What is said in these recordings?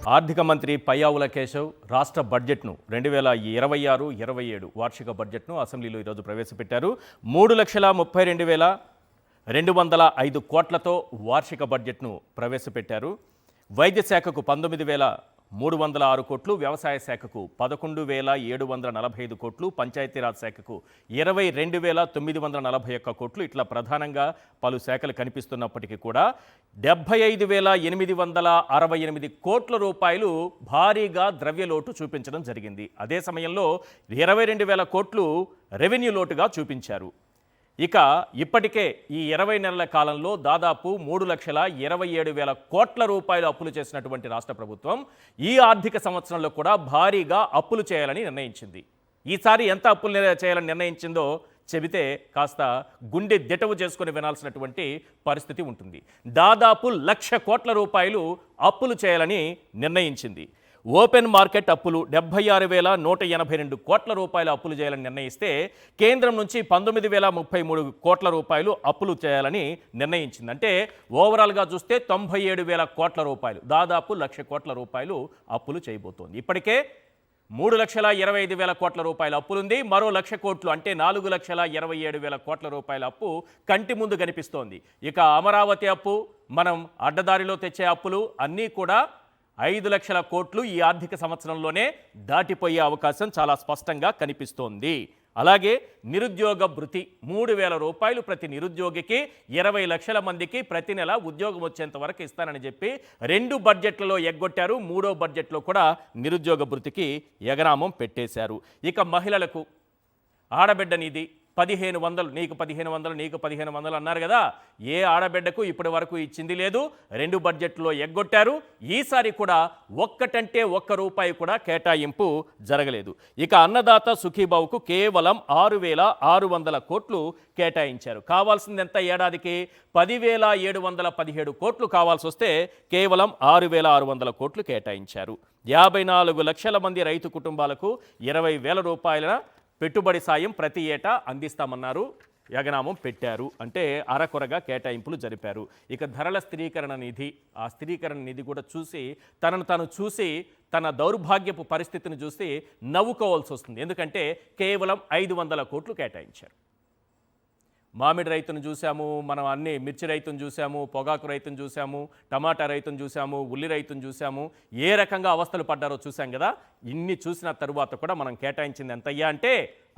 ఆర్థిక మంత్రి పయ్యావుల కేశవ్ రాష్ట్ర బడ్జెట్ను 2026-27 వార్షిక బడ్జెట్ను అసెంబ్లీలో ఈరోజు ప్రవేశపెట్టారు. 3,32,205 కోట్లతో వార్షిక బడ్జెట్ను ప్రవేశపెట్టారు. వైద్య శాఖకు 19,306 కోట్లు, వ్యవసాయ శాఖకు 11,745 కోట్లు, పంచాయతీరాజ్ శాఖకు 22,941 కోట్లు, ఇట్లా ప్రధానంగా పలు శాఖలు కనిపిస్తున్నప్పటికీ కూడా 75,868 కోట్ల రూపాయలు భారీగా ద్రవ్యలోటు చూపించడం జరిగింది. అదే సమయంలో 22,000 కోట్లు రెవెన్యూ లోటుగా చూపించారు. ఇక ఇప్పటికే ఈ 20 నెలల కాలంలో దాదాపు 3,27,000 కోట్ల రూపాయలు అప్పులు చేసినటువంటి రాష్ట్ర ప్రభుత్వం ఈ ఆర్థిక సంవత్సరంలో కూడా భారీగా అప్పులు చేయాలని నిర్ణయించింది. ఈసారి ఎంత అప్పులు చేయాలని నిర్ణయించిందో చెబితే కాస్త గుండె దిటవు చేసుకుని వినాల్సినటువంటి పరిస్థితి ఉంటుంది. దాదాపు 1,00,000 కోట్ల రూపాయలు అప్పులు చేయాలని నిర్ణయించింది. ఓపెన్ మార్కెట్ అప్పులు 76,182 కోట్ల రూపాయల అప్పులు చేయాలని నిర్ణయిస్తే కేంద్రం నుంచి 19,033 కోట్ల రూపాయలు అప్పులు చేయాలని నిర్ణయించింది. అంటే ఓవరాల్గా చూస్తే 97,000 కోట్ల రూపాయలు, దాదాపు 1,00,000 కోట్ల రూపాయలు అప్పులు చేయబోతోంది. ఇప్పటికే 3,25,000 కోట్ల రూపాయల అప్పులుంది. మరో 1,00,000 కోట్లు అంటే 4,27,000 కోట్ల రూపాయల అప్పు కంటి ముందు కనిపిస్తోంది. ఇక అమరావతి అప్పు, మనం అడ్డదారిలో తెచ్చే అప్పులు అన్నీ కూడా 5,00,000 కోట్లు ఈ ఆర్థిక సంవత్సరంలోనే దాటిపోయే అవకాశం చాలా స్పష్టంగా కనిపిస్తోంది. అలాగే నిరుద్యోగ భృతి 3,000 రూపాయలు ప్రతి నిరుద్యోగికి, 20 లక్షల మందికి ప్రతి నెల ఉద్యోగం వచ్చేంత వరకు ఇస్తానని చెప్పి 2 బడ్జెట్లలో ఎగ్గొట్టారు. 3వ బడ్జెట్లో కూడా నిరుద్యోగ భృతికి ఎగరామం పెట్టేశారు. ఇక మహిళలకు ఆడబిడ్డ నిధి 1,500, నీకు 1,500, నీకు 1,500 అన్నారు కదా, ఏ ఆడబిడ్డకు ఇప్పటి వరకు ఇచ్చింది లేదు. 2 బడ్జెట్లో ఎగ్గొట్టారు. ఈసారి కూడా ఒక్కటంటే ఒక్క రూపాయి కూడా కేటాయింపు జరగలేదు. ఇక అన్నదాత సుఖీబావుకు కేవలం 6,600 కోట్లు కేటాయించారు. కావాల్సింది ఎంత ఏడాదికి? 10,717 కోట్లు కావాల్సి వస్తే కేవలం 6,600 కోట్లు కేటాయించారు. 54 లక్షల మంది రైతు కుటుంబాలకు 20,000 రూపాయల పెట్టుబడి సాయం ప్రతి ఏటా అందిస్తామన్నారు. యగనామం పెట్టారు. అంటే అరకొరగా కేటాయింపులు జరిపారు. ఇక ధరల స్థిరీకరణ నిధి, ఆ స్థిరీకరణ నిధి కూడా చూసి తను చూసి తన దౌర్భాగ్యపు పరిస్థితిని చూసి నవ్వుకోవాల్సి వస్తుంది. ఎందుకంటే కేవలం 500 కోట్లు కేటాయించారు. మామిడి రైతును చూసాము, మనం అన్ని మిర్చి రైతును చూసాము, పొగాకు రైతును చూసాము, టమాటా రైతును చూసాము, ఉల్లి రైతును చూసాము, ఏ రకంగా అవస్థలు పడ్డారో చూసాం కదా. ఇన్ని చూసిన తరువాత కూడా మనం కేటాయించింది ఎంతయ్యా అంటే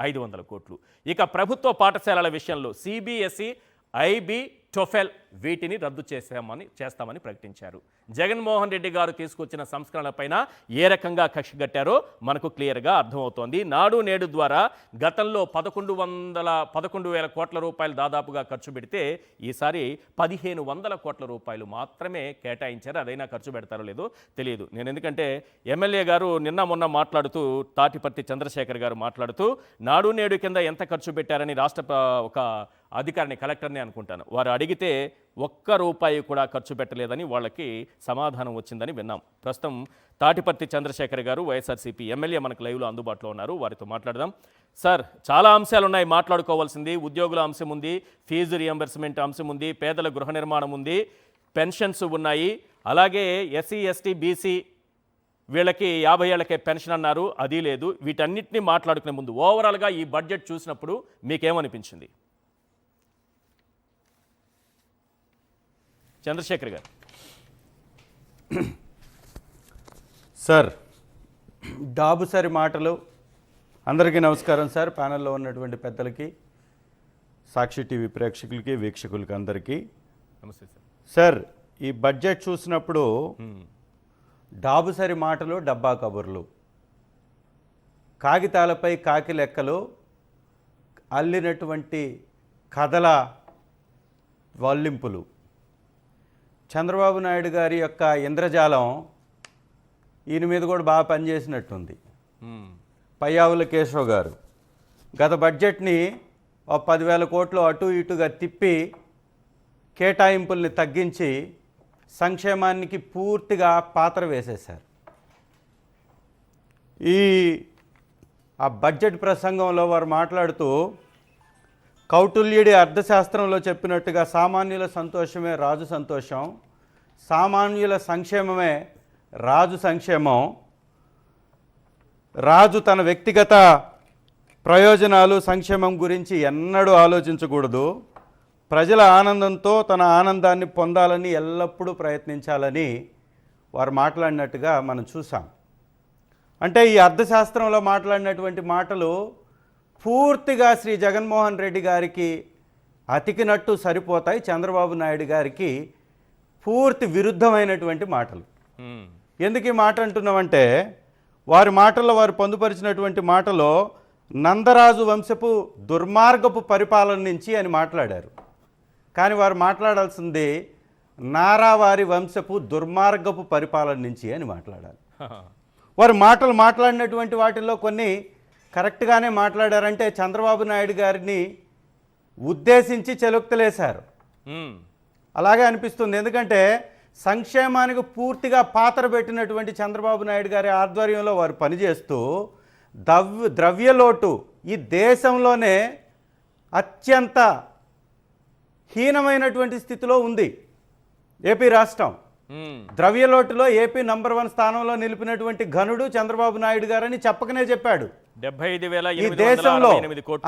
500 కోట్లు. ఇక ప్రభుత్వ పాఠశాలల విషయంలో సిబిఎస్ఈ, ఐబీ, టోఫెల్ వీటిని రద్దు చేస్తామని ప్రకటించారు. జగన్మోహన్ రెడ్డి గారు తీసుకొచ్చిన సంస్కరణలపైన ఏ రకంగా కక్ష కట్టారో మనకు క్లియర్గా అర్థమవుతోంది. నాడు నేడు ద్వారా గతంలో 11,000 కోట్ల రూపాయలు దాదాపుగా ఖర్చు పెడితే ఈసారి 1,500 కోట్ల రూపాయలు మాత్రమే కేటాయించారు. అదైనా ఖర్చు పెడతారో లేదో తెలియదు. నేను ఎందుకంటే ఎమ్మెల్యే గారు నిన్న మొన్న మాట్లాడుతూ, తాటిపర్తి చంద్రశేఖర్ గారు మాట్లాడుతూ నాడు నేడు కింద ఎంత ఖర్చు పెట్టారని రాష్ట్ర ఒక అధికారిని, కలెక్టర్ని అనుకుంటాను, వారు అడిగితే ఒక్క రూపాయి కూడా ఖర్చు పెట్టలేదని వాళ్ళకి సమాధానం వచ్చిందని విన్నాం. ప్రస్తుతం తాటిపర్తి చంద్రశేఖర్ గారు వైఎస్ఆర్సీపీ ఎమ్మెల్యే మనకు లైవ్లో అందుబాటులో ఉన్నారు. వారితో మాట్లాడదాం. సార్, చాలా అంశాలు ఉన్నాయి మాట్లాడుకోవాల్సింది. ఉద్యోగుల అంశం ఉంది, ఫీజు రియంబర్స్మెంట్ అంశం ఉంది, పేదల గృహ నిర్మాణం ఉంది, పెన్షన్స్ ఉన్నాయి, అలాగే ఎస్సీ, ఎస్టీ, బీసీ వీళ్ళకి 50 ఏళ్లకే పెన్షన్ అన్నారు, అది లేదు. వీటన్నిటిని మాట్లాడుకునే ముందు ఓవరాల్గా ఈ బడ్జెట్ చూసినప్పుడు మీకేమనిపించింది? చంద్రశేఖర్ గారు. సార్, డాబుసరి మాటలు. అందరికీ నమస్కారం సార్, ప్యానెల్లో ఉన్నటువంటి పెద్దలకి, సాక్షి టీవీ ప్రేక్షకులకి, వీక్షకులకి అందరికీ నమస్తే సార్. సార్, ఈ బడ్జెట్ చూసినప్పుడు డాబుసరి మాటలు, డబ్బా కబుర్లు, కాగితాలపై కాకి లెక్కలు, అల్లినటువంటి కథల వల్లింపులు, చంద్రబాబు నాయుడు గారి యొక్క ఇంద్రజాలం ఈయన మీద కూడా బాగా పనిచేసినట్టుంది. పయ్యావుల కేశవ్ గారు గత బడ్జెట్ని 10,000 కోట్లు అటు ఇటుగా తిప్పి కేటాయింపుల్ని తగ్గించి సంక్షేమానికి పూర్తిగా పాత్ర వేసేశారు. ఆ బడ్జెట్ ప్రసంగంలో వారు మాట్లాడుతూ కౌటిల్యుడి అర్థశాస్త్రంలో చెప్పినట్టుగా సామాన్యుల సంతోషమే రాజు సంతోషం, సామాన్యుల సంక్షేమమే రాజు సంక్షేమం, రాజు తన వ్యక్తిగత ప్రయోజనాలు సంక్షేమం గురించి ఎన్నడూ ఆలోచించకూడదు. ప్రజల ఆనందంతో తన ఆనందాన్ని పొందాలని ఎల్లప్పుడూ ప్రయత్నించాలని వారు మాట్లాడినట్టుగా మనం చూసాం. అంటే ఈ అర్థశాస్త్రంలో మాట్లాడినటువంటి మాటలు పూర్తిగా శ్రీ జగన్మోహన్ రెడ్డి గారికి అతికినట్టు సరిపోతాయి. చంద్రబాబు నాయుడు గారికి పూర్తి విరుద్ధమైనటువంటి మాటలు. ఎందుకు ఈ మాట అంటున్నామంటే, వారి మాటల్లో వారు పొందుపరిచినటువంటి మాటలో నందరాజు వంశపు దుర్మార్గపు పరిపాలన నుంచి అని మాట్లాడారు. కానీ వారు మాట్లాడాల్సింది నారావారి వంశపు దుర్మార్గపు పరిపాలన నుంచి అని మాట్లాడాలి. వారు మాట్లాడినటువంటి వాటిల్లో కొన్ని కరెక్ట్గానే మాట్లాడారంటే చంద్రబాబు నాయుడు గారిని ఉద్దేశించి చెలుక్తలేశారు. అలాగే అనిపిస్తుంది. ఎందుకంటే సంక్షేమానికి పూర్తిగా పాత్ర పెట్టినటువంటి చంద్రబాబు నాయుడు గారి ఆధ్వర్యంలో వారు పనిచేస్తూ ద్రవ్యలోటు ఈ దేశంలోనే అత్యంత హీనమైనటువంటి స్థితిలో ఉంది ఏపీ రాష్ట్రం. ద్రవ్యలోటులో ఏపీ నంబర్ 1 స్థానంలో నిలిపినటువంటి ఘనుడు చంద్రబాబు నాయుడు గారని చెప్పకనే చెప్పాడు. ఈ దేశంలో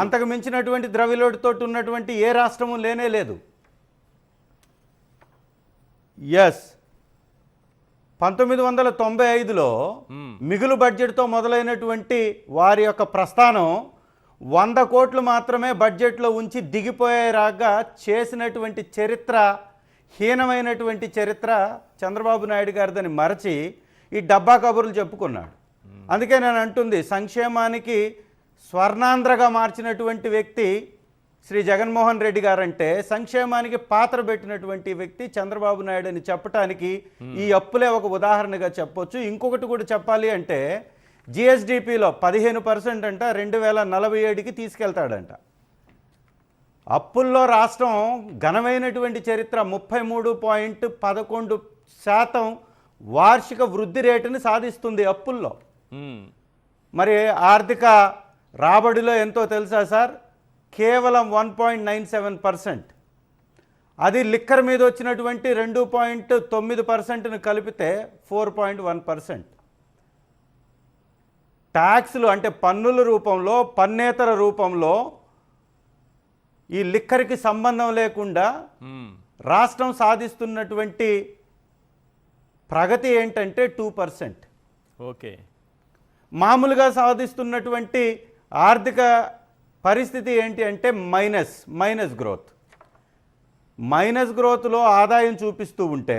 అంతకు మించినటువంటి ద్రవ్యలోటుతో ఉన్నటువంటి ఏ రాష్ట్రము లేనే లేదు. ఎస్, 1995లో మిగులు బడ్జెట్తో మొదలైనటువంటి వారి యొక్క ప్రస్థానం 100 కోట్లు మాత్రమే బడ్జెట్లో ఉంచి దిగిపోయేలాగా చేసినటువంటి చరిత్ర, హీనమైనటువంటి చరిత్ర చంద్రబాబు నాయుడు గారిదని మరచి ఈ డబ్బా కబుర్లు చెప్పుకున్నాడు. అందుకే నేను అంటుంది, సంక్షేమానికి స్వర్ణాంధ్రగా మార్చినటువంటి వ్యక్తి శ్రీ జగన్మోహన్ రెడ్డి గారంటే సంక్షేమానికి పాత్ర పెట్టినటువంటి వ్యక్తి చంద్రబాబు నాయుడు అని చెప్పడానికి ఈ అప్పులే ఒక ఉదాహరణగా చెప్పొచ్చు. ఇంకొకటి కూడా చెప్పాలి అంటే జిఎస్డిపిలో 15% అంట 2047కి తీసుకెళ్తాడంట. అప్పుల్లో రాష్ట్రం ఘనమైనటువంటి చరిత్ర 33.11% వార్షిక వృద్ధి రేటుని సాధిస్తుంది అప్పుల్లో. మరి ఆర్థిక రాబడిలో ఎంతో తెలుసా సార్? కేవలం 1.97%. అది లిక్కర్ మీద వచ్చినటువంటి 2.9%ను కలిపితే 4.1%. ట్యాక్స్లు అంటే పన్నుల రూపంలో, పన్నేతర రూపంలో ఈ లిక్కర్కి సంబంధం లేకుండా రాష్ట్రం సాధిస్తున్నటువంటి ప్రగతి ఏంటంటే 2%. ఓకే, మామూలుగా సాధిస్తున్నటువంటి ఆర్థిక పరిస్థితి ఏంటి అంటే మైనస్ గ్రోత్లో ఆదాయం చూపిస్తూ ఉంటే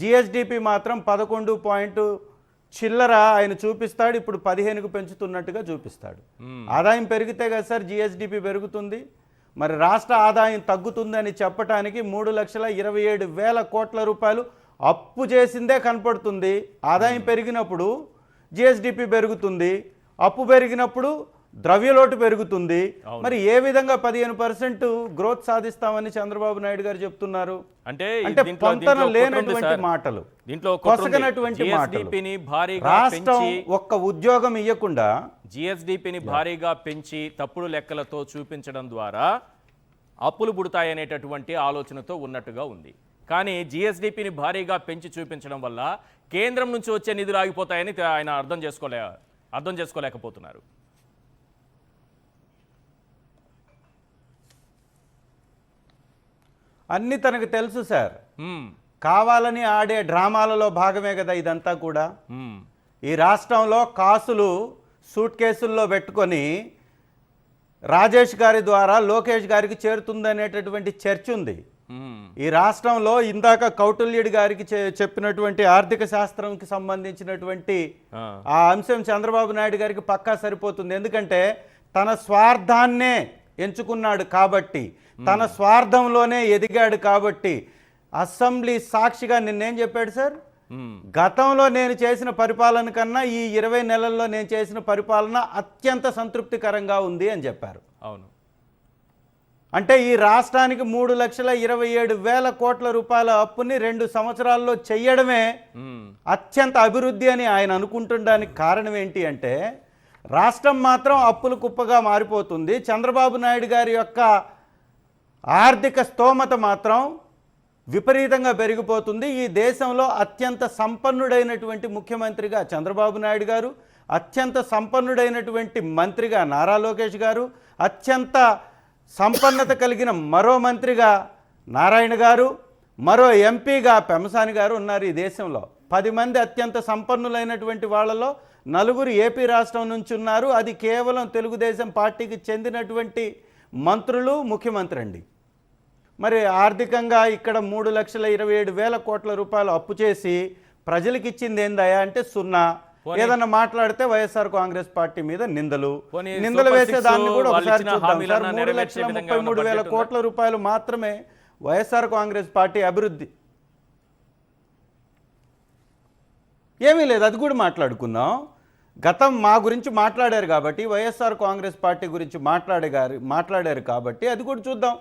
జిఎస్డిపి మాత్రం 11 చిల్లర ఆయన చూపిస్తాడు. ఇప్పుడు 15కు పెంచుతున్నట్టుగా చూపిస్తాడు. ఆదాయం పెరిగితే కదా సార్ జిఎస్డిపి పెరుగుతుంది. మరి రాష్ట్ర ఆదాయం తగ్గుతుందని చెప్పడానికి 3,27,000 కోట్ల రూపాయలు అప్పు చేసిందే కనపడుతుంది. ఆదాయం పెరిగినప్పుడు జిఎస్డిపి పెరుగుతుంది, అప్పు పెరిగినప్పుడు ద్రవ్యలోటు పెరుగుతుంది. మరి ఏ విధంగా 15% గ్రోత్ సాధిస్తామని చంద్రబాబు నాయుడు గారు చెప్తున్నారు? అంటే పొంతన లేనటువంటి మాటలు, కొసగనటువంటి మాటలు. రాష్ట్రం ఒక్క ఉద్యోగం ఇవ్వకుండా జిఎస్డిపిని భారీగా పెంచి తప్పుడు లెక్కలతో చూపించడం ద్వారా అప్పులు పుడతాయనేటటువంటి ఆలోచనతో ఉన్నట్టుగా ఉంది. కానీ జిఎస్డిపిని భారీగా పెంచి చూపించడం వల్ల కేంద్రం నుంచి వచ్చే నిధులు ఆగిపోతాయని ఆయన అర్థం చేసుకోలేకపోతున్నారు. అన్నీ తనకు తెలుసు సార్. కావాలని ఆడే డ్రామాలలో భాగమే కదా ఇదంతా కూడా. ఈ రాష్ట్రంలో కాసులు సూట్ కేసుల్లో పెట్టుకొని రాజేష్ గారి ద్వారా లోకేష్ గారికి చేరుతుందనేటటువంటి చర్చ ఉంది. ఈ రాష్ట్రంలో ఇందాక కౌటిల్యుడి గారికి చెప్పినటువంటి ఆర్థిక శాస్త్రంకి సంబంధించినటువంటి ఆ అంశం చంద్రబాబు నాయుడు గారికి పక్కా సరిపోతుంది. ఎందుకంటే తన స్వార్థాన్నే ఎంచుకున్నాడు కాబట్టి, తన స్వార్థంలోనే ఎదిగాడు కాబట్టి. అసెంబ్లీ సాక్షిగా నిన్నేం చెప్పాడు సార్? గతంలో నేను చేసిన పరిపాలన కన్నా ఈ 20 నెలల్లో నేను చేసిన పరిపాలన అత్యంత సంతృప్తికరంగా ఉంది అని చెప్పారు. అవును. అంటే ఈ రాష్ట్రానికి 3,27,000 కోట్ల రూపాయల అప్పుని 2 సంవత్సరాల్లో చెయ్యడమే అత్యంత అభివృద్ధి అని ఆయన అనుకుంటుండడానికి కారణం ఏంటి అంటే, రాష్ట్రం మాత్రం అప్పుల కుప్పగా మారిపోతుంది. చంద్రబాబు నాయుడు గారి యొక్క ఆర్థిక స్తోమత మాత్రం విపరీతంగా పెరిగిపోతుంది. ఈ దేశంలో అత్యంత సంపన్నుడైనటువంటి ముఖ్యమంత్రిగా చంద్రబాబు నాయుడు గారు, అత్యంత సంపన్నుడైనటువంటి మంత్రిగా నారా లోకేష్ గారు, అత్యంత సంపన్నత కలిగిన మరో మంత్రిగా నారాయణ గారు, మరో ఎంపీగా పెమ్మసాని గారు ఉన్నారు. ఈ దేశంలో 10 మంది అత్యంత సంపన్నులైనటువంటి వాళ్ళలో 4 ఏపీ రాష్ట్రం నుంచి ఉన్నారు. అది కేవలం తెలుగుదేశం పార్టీకి చెందినటువంటి మంత్రులు, ముఖ్యమంత్రి అండి. మరి ఆర్థికంగా ఇక్కడ 3,27,000 కోట్ల రూపాయలు అప్పు చేసి ప్రజలకు ఇచ్చింది ఏందయ్యా అంటే 0. ఏదన్నా మాట్లాడితే వైఎస్ఆర్ కాంగ్రెస్ పార్టీ మీద నిందలు వేసే దాన్ని కూడా ఒకసారి చూద్దాం సార్. 3,33,000 కోట్ల రూపాయలు మాత్రమే వైఎస్ఆర్ కాంగ్రెస్ పార్టీ అభివృద్ధి. ఏమీ లేదు, అది కూడా మాట్లాడుకుందాం. గతం మా గురించి మాట్లాడారు కాబట్టి, వైఎస్ఆర్ కాంగ్రెస్ పార్టీ గురించి మాట్లాడారు కాబట్టి అది కూడా చూద్దాం.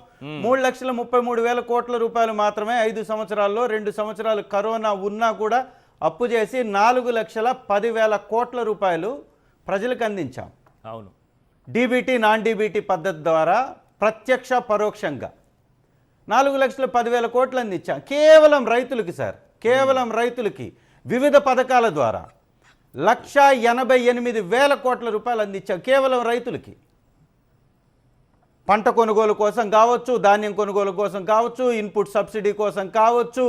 3,33,000 కోట్ల రూపాయలు మాత్రమే 5 సంవత్సరాల్లో, 2 సంవత్సరాలు కరోనా ఉన్నా కూడా అప్పు చేసి 4,10,000 కోట్ల రూపాయలు ప్రజలకు అందించాం. అవును. డీబీటీ, నాన్ డీబీటీ పద్ధతి ద్వారా ప్రత్యక్ష పరోక్షంగా 4,10,000 కోట్లు అందించాం. కేవలం రైతులకి సార్, కేవలం రైతులకి వివిధ పథకాల ద్వారా 1,88,000 కోట్ల రూపాయలు అందించాం. కేవలం రైతులకి పంట కొనుగోలు కోసం కావచ్చు, ధాన్యం కొనుగోలు కోసం కావచ్చు, ఇన్పుట్ సబ్సిడీ కోసం కావచ్చు,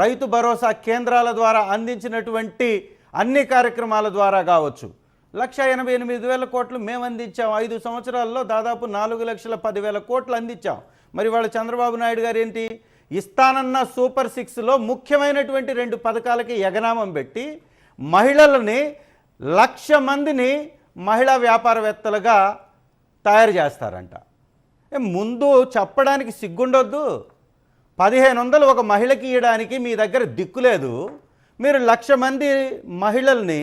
రైతు భరోసా కేంద్రాల ద్వారా అందించినటువంటి అన్ని కార్యక్రమాల ద్వారా కావచ్చు 1,88,000 కోట్లు మేము అందించాం. 5 సంవత్సరాల్లో దాదాపు 4,10,000 కోట్లు అందించాం. మరి వాళ్ళ చంద్రబాబు నాయుడు గారు ఏంటి, ఇస్తానన్న సూపర్ 6లో ముఖ్యమైనటువంటి 2 పథకాలకి ఎగనామం పెట్టి మహిళలని 1,00,000 మందిని మహిళా వ్యాపారవేత్తలుగా తయారు చేస్తారంట. ముందు చెప్పడానికి సిగ్గుండొద్దు. 1,500 ఒక మహిళకి ఇవ్వడానికి మీ దగ్గర దిక్కులేదు. మీరు 1,00,000 మంది మహిళల్ని